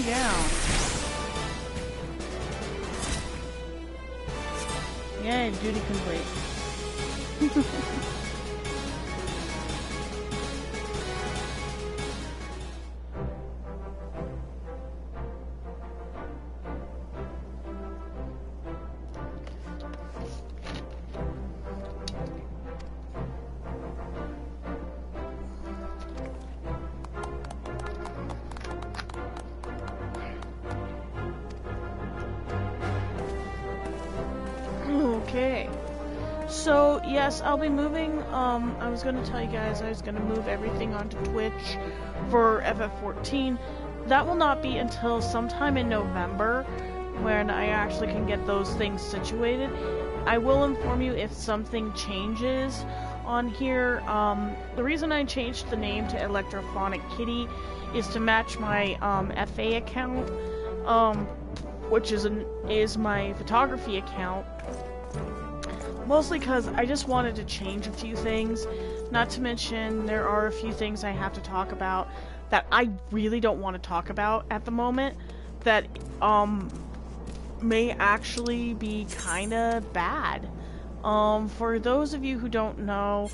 Down. Yay, duty complete. Okay, so yes, I'll be moving, I was going to tell you guys I was going to move everything onto Twitch for FF14. That will not be until sometime in November, when I actually can get those things situated. I will inform you if something changes on here. The reason I changed the name to Electrophonic Kitty is to match my FA account, which is my photography account. Mostly because I just wanted to change a few things. Not to mention, there are a few things I have to talk about that I really don't want to talk about at the moment. That may actually be kind of bad. For those of you who don't know,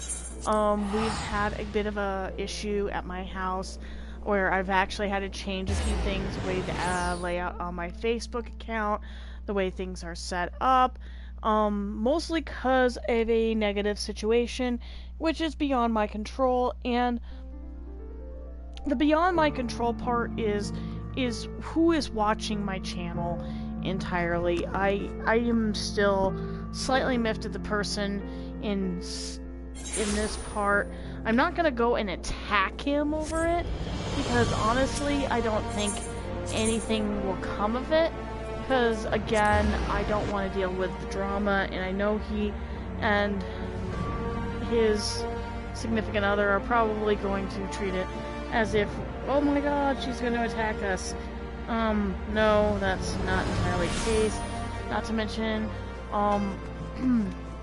we've had a bit of a issue at my house where I've actually had to change a few things, the way the layout on my Facebook account, the way things are set up. Mostly because of a negative situation, which is beyond my control, and the beyond my control part is who is watching my channel entirely. I am still slightly miffed at the person in this part. I'm not gonna go and attack him over it, because honestly, I don't think anything will come of it. Because, again, I don't want to deal with the drama, and I know he and his significant other are probably going to treat it as if, oh my god, she's going to attack us. No, that's not entirely the case. Not to mention, I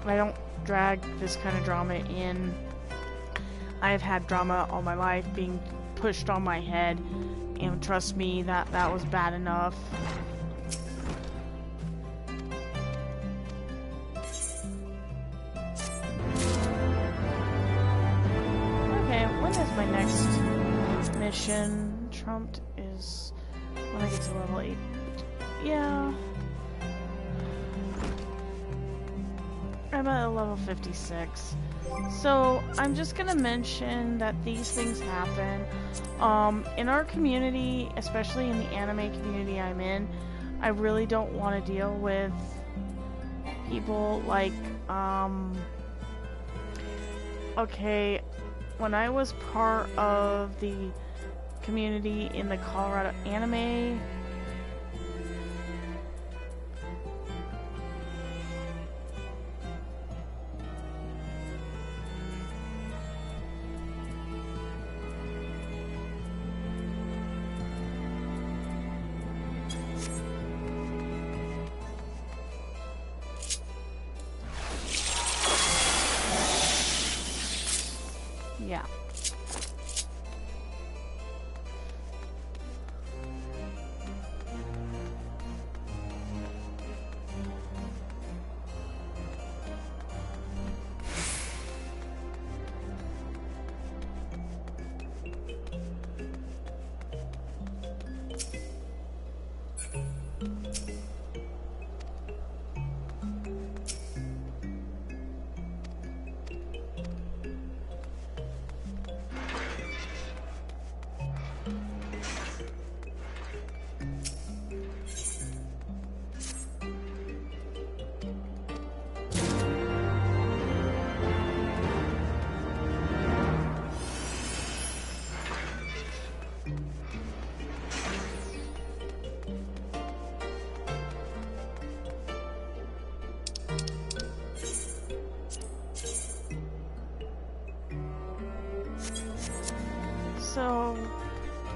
don't drag this kind of drama in. I've had drama all my life being pushed on my head, and trust me, that was bad enough. When is my next mission? Trumped is when I get to level 8. Yeah. I'm at level 56. So, I'm just gonna mention that these things happen. In our community, especially in the anime community I'm in, I really don't want to deal with people like, okay, when I was part of the community in the Colorado anime,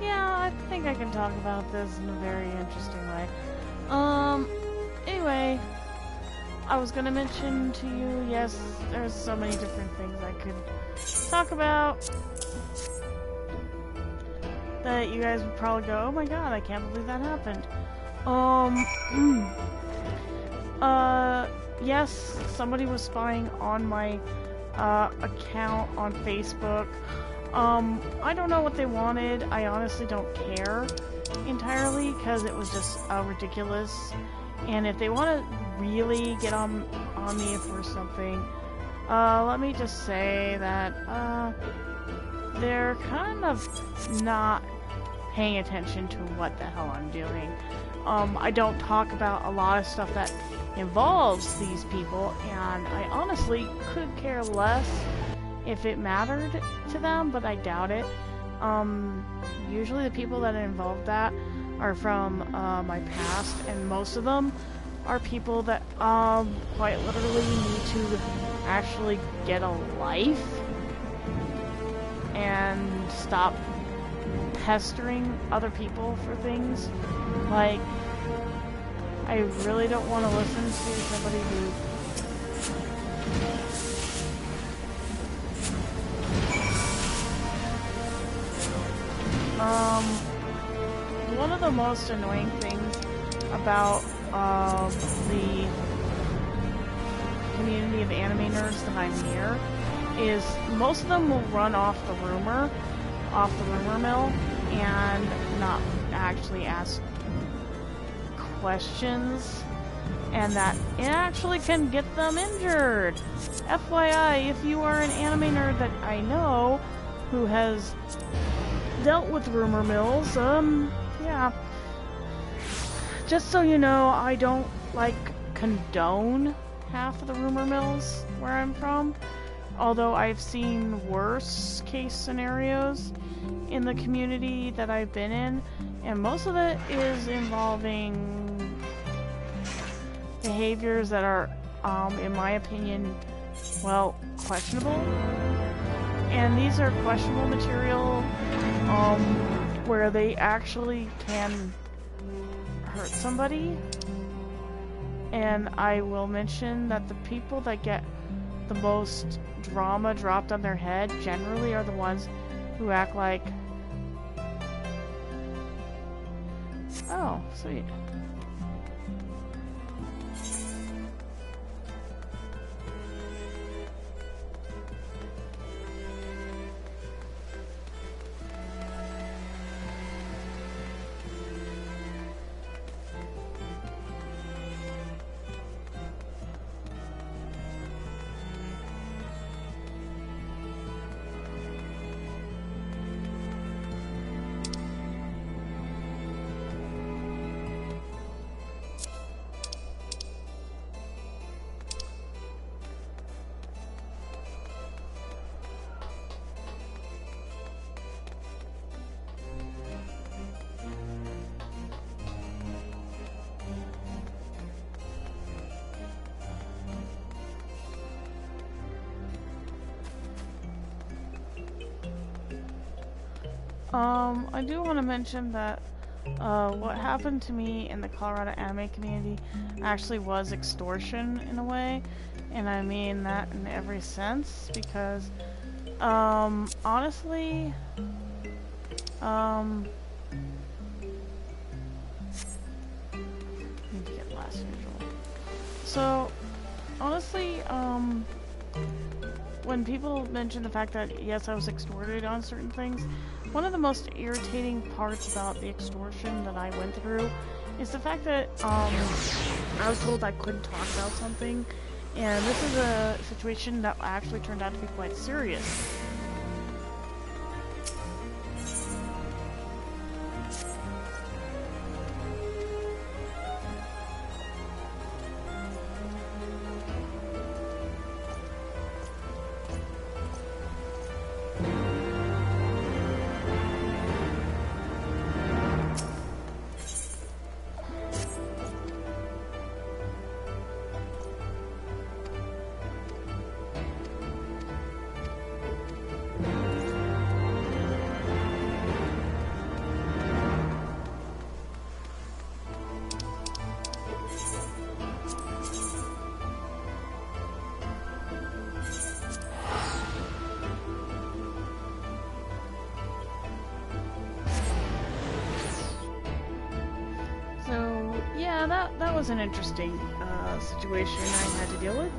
Yeah, I think I can talk about this in a very interesting way. Anyway, I was gonna mention to you, yes, there's so many different things I could talk about that you guys would probably go, oh my god, I can't believe that happened. Yes, somebody was spying on my, account on Facebook. I don't know what they wanted. I honestly don't care entirely, because it was just, ridiculous. And if they want to really get on me for something, let me just say that, they're kind of not paying attention to what the hell I'm doing. I don't talk about a lot of stuff that involves these people, and I honestly could care less if it mattered to them, but I doubt it. Usually the people that involved that are from my past, and most of them are people that quite literally need to actually get a life and stop pestering other people for things. Like, I really don't want to listen to somebody who one of the most annoying things about the community of anime nerds that I'm near is most of them will run off the rumor mill and not actually ask questions, and that it actually can get them injured. FYI, if you are an anime nerd that I know who has dealt with rumor mills, yeah. Just so you know, I don't, like, condone half of the rumor mills where I'm from, although I've seen worse case scenarios in the community that I've been in, and most of it is involving behaviors that are, in my opinion, well, questionable. And these are questionable material, where they actually can hurt somebody. And I will mention that the people that get the most drama dropped on their head generally are the ones who act like, oh, sweet. I do want to mention that what happened to me in the Colorado anime community actually was extortion in a way, and I mean that in every sense, because honestly, need to get last visual. So honestly, when people mention the fact that yes, I was extorted on certain things, one of the most irritating parts about the extortion that I went through is the fact that I was told I couldn't talk about something, and this is a situation that actually turned out to be quite serious. yeah, that was an interesting situation I had to deal with.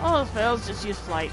All else fails, just use flight.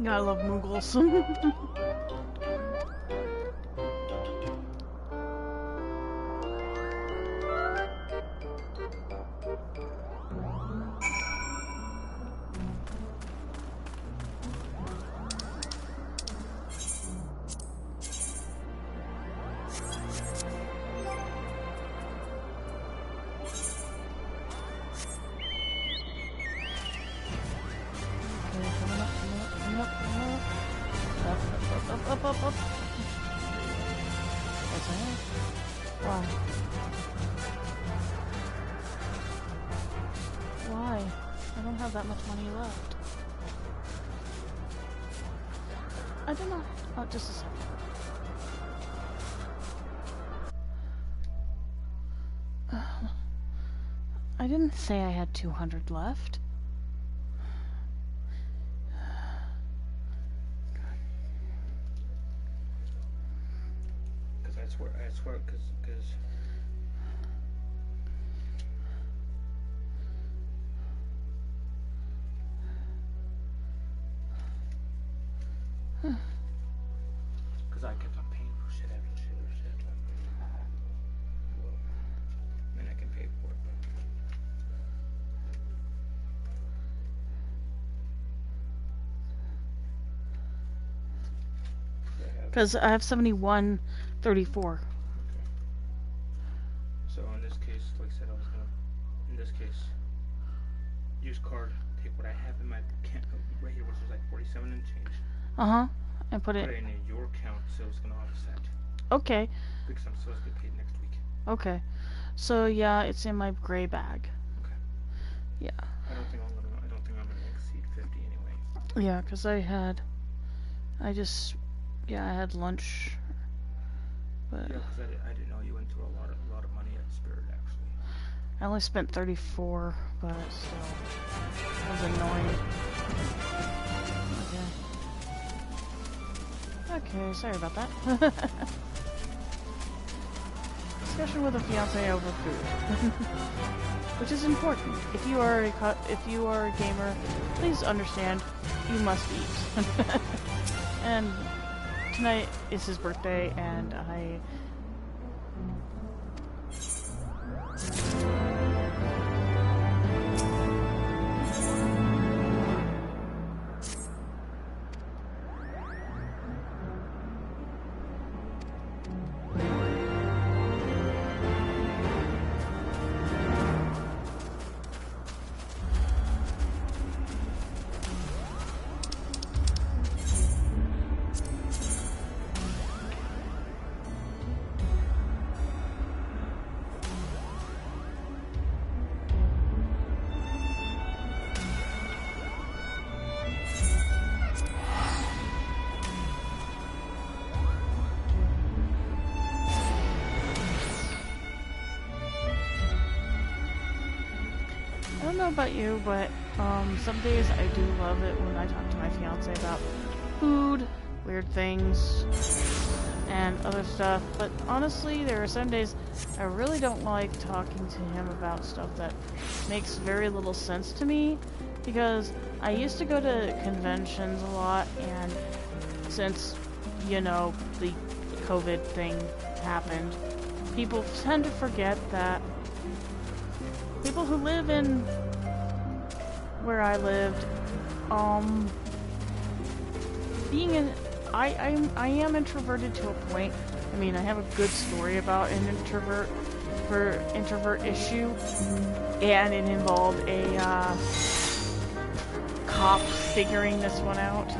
I love Moogles. Up. What's that? Why? Why? I don't have that much money left. I don't know. Oh, just a second. I didn't say I had 200 left. I swear, because I kept on paying for shit after shit or shit. Well, I mean, I can pay for it, but Because I have 71.34. okay. So in this case, like I said, I was gonna, in this case, use card, take what I have in my account right here, which is like 47 and change. And put it in your account, so it's gonna offset. Okay. Because I'm supposed to get paid next week. Okay. So yeah, it's in my gray bag. Okay. Yeah. I don't think I'm gonna exceed 50 anyway. Yeah, because I had lunch. But yeah, because I didn't know you went through a lot of money at Spirit actually. I only spent 34, but still, it was annoying. Okay, sorry about that. discussion with a fiance over food, which is important. If you are a gamer, please understand you must eat. And tonight is his birthday, and I don't know about you, but some days I do love it when I talk to my fiance about food, weird things, and other stuff. But honestly, there are some days I really don't like talking to him about stuff that makes very little sense to me, because I used to go to conventions a lot, and since, you know, the COVID thing happened, people tend to forget that people who live in where I lived, I am introverted to a point. I mean, I have a good story about an introvert issue, and it involved a cop figuring this one out.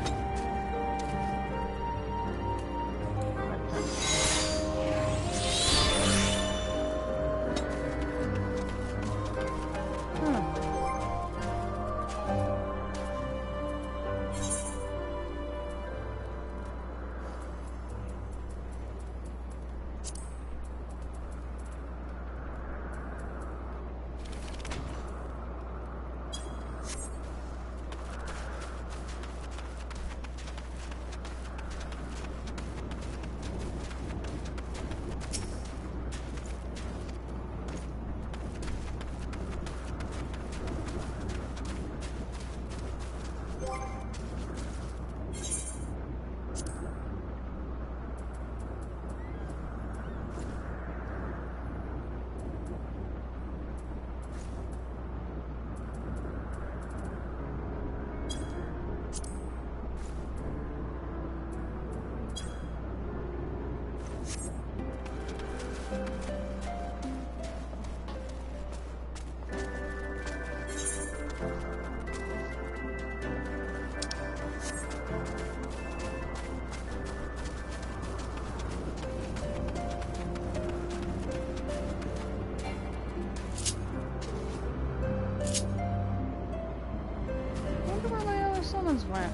Went.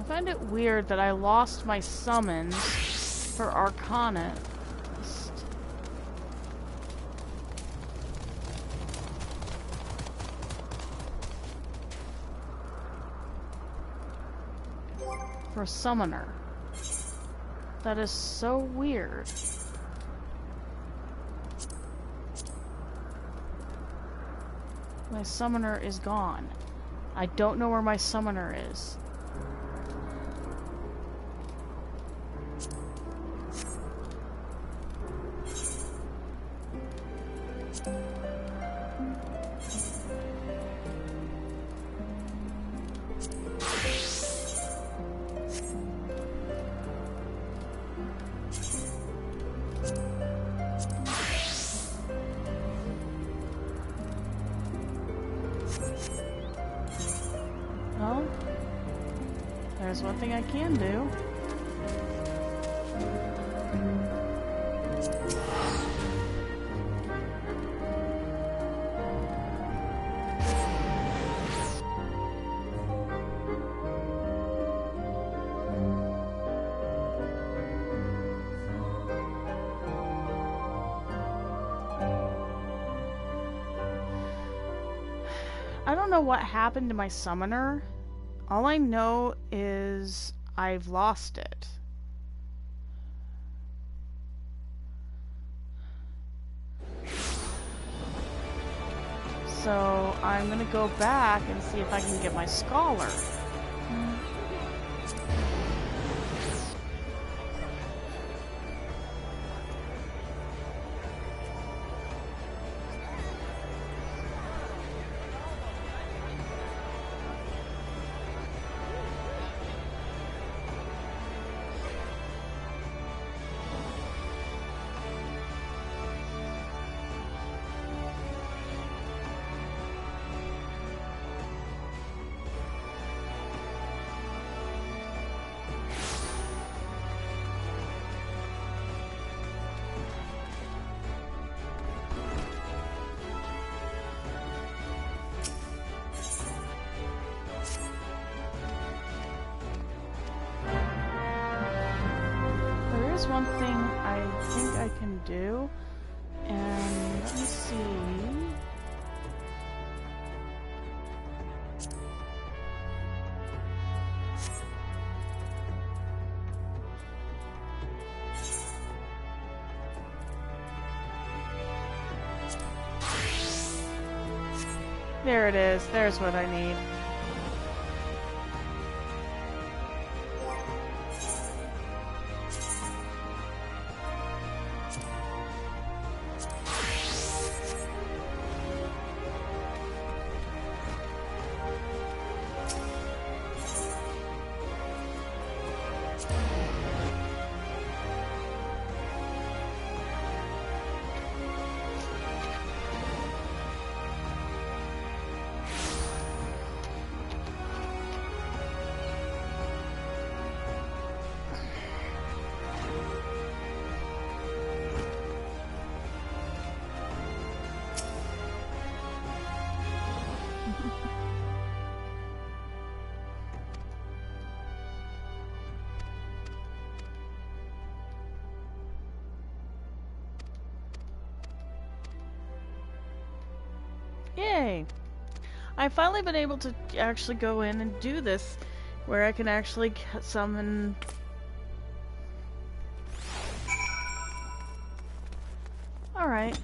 I find it weird that I lost my summons for Arcanist. For Summoner. That is so weird. My Summoner is gone. I don't know where my Summoner is. Well, there's one thing I can do. I don't know what happened to my Summoner. All I know is I've lost it. So I'm gonna go back and see if I can get my Scholar. There is one thing I think I can do, and let me see. There it is. There's what I need. Yay! I've finally been able to actually go in and do this, where I can actually summon... Alright.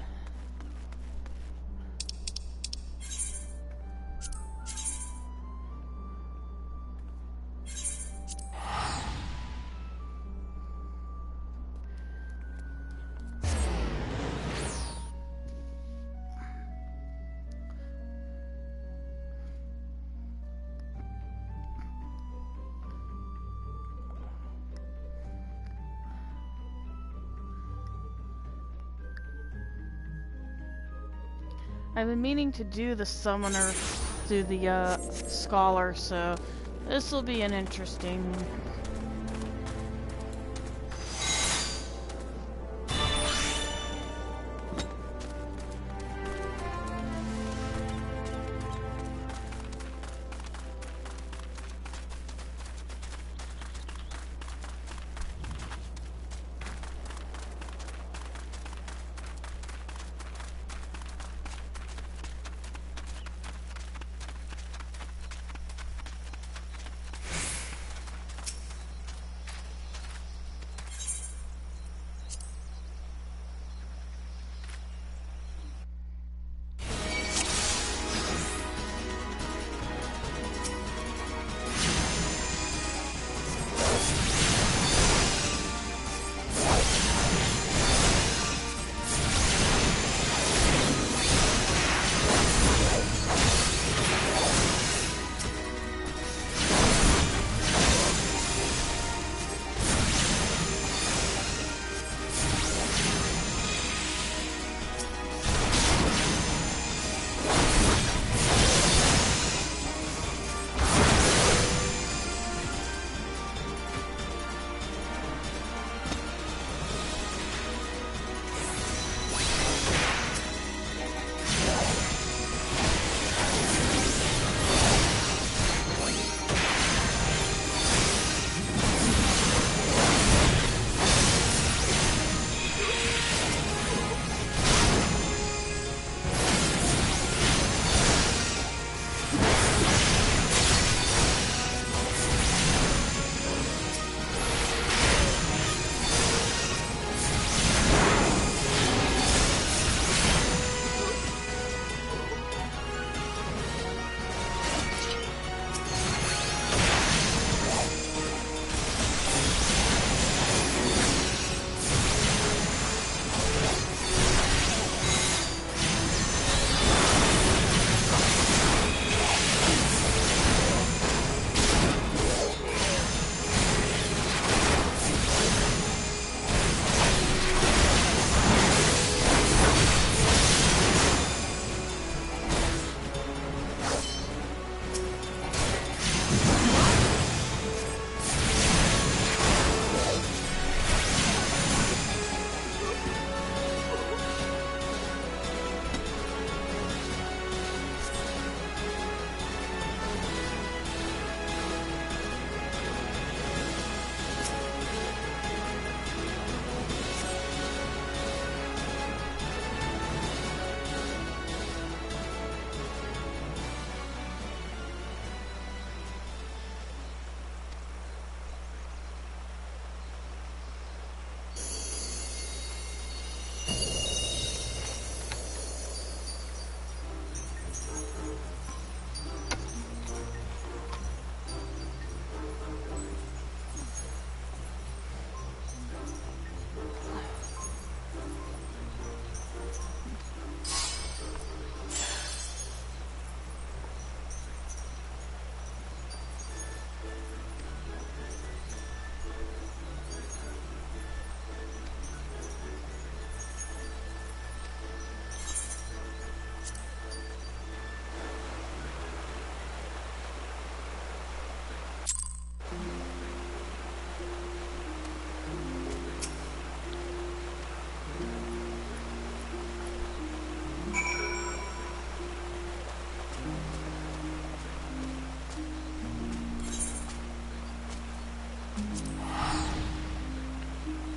I've been meaning to do the Summoner through the Scholar, so this will be an interesting...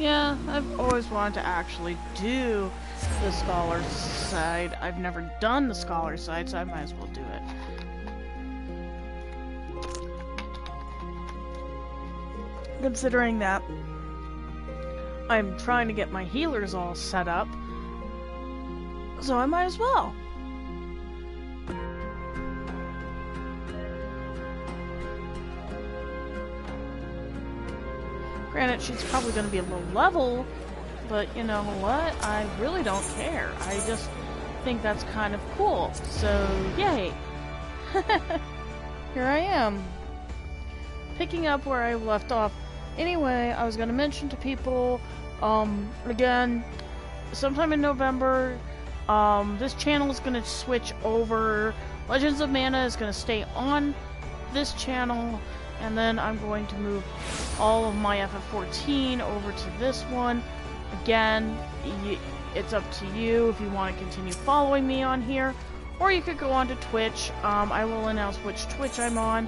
Yeah, I've always wanted to actually do the scholar side. I've never done the scholar side, so I might as well do it. Considering that I'm trying to get my healers all set up, so I might as well. Granted, she's probably going to be a low level, but you know what? I really don't care. I just think that's kind of cool. So, yay! Here I am, picking up where I left off. Anyway, I was going to mention to people, again, sometime in November, this channel is going to switch over. Legends of Mana is going to stay on this channel, and then I'm going to move all of my FF14 over to this one. Again, it's up to you if you want to continue following me on here, or you could go on to Twitch. I will announce which Twitch I'm on.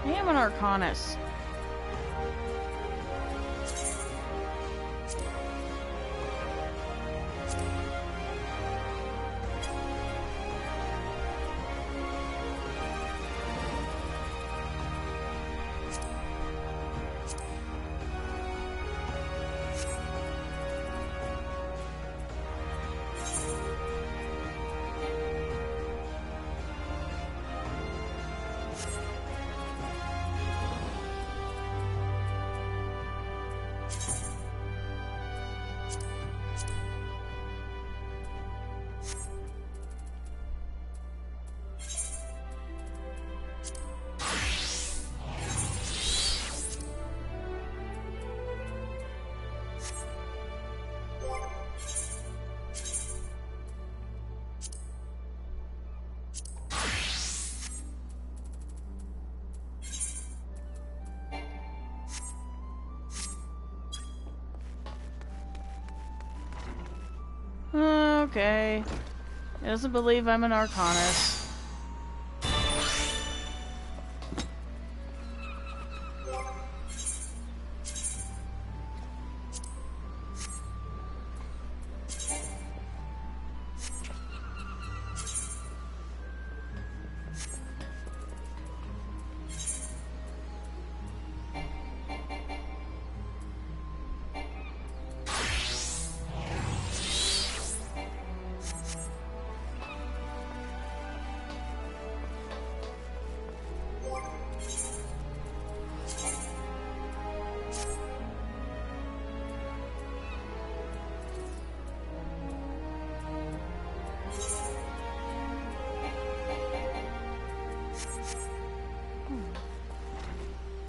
I am an Arcanist. Okay. He doesn't believe I'm an Arcanist.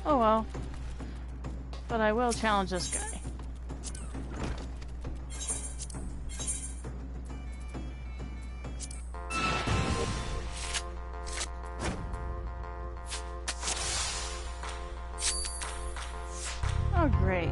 Oh well. But I will challenge this guy. Oh, great.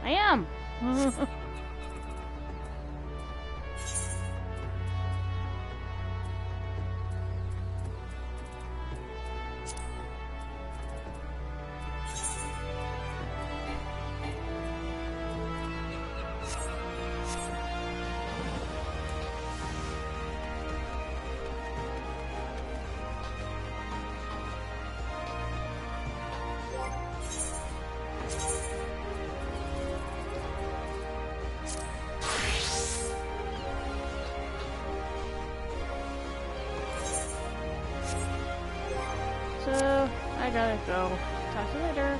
I am. So, I gotta go. Talk to you later.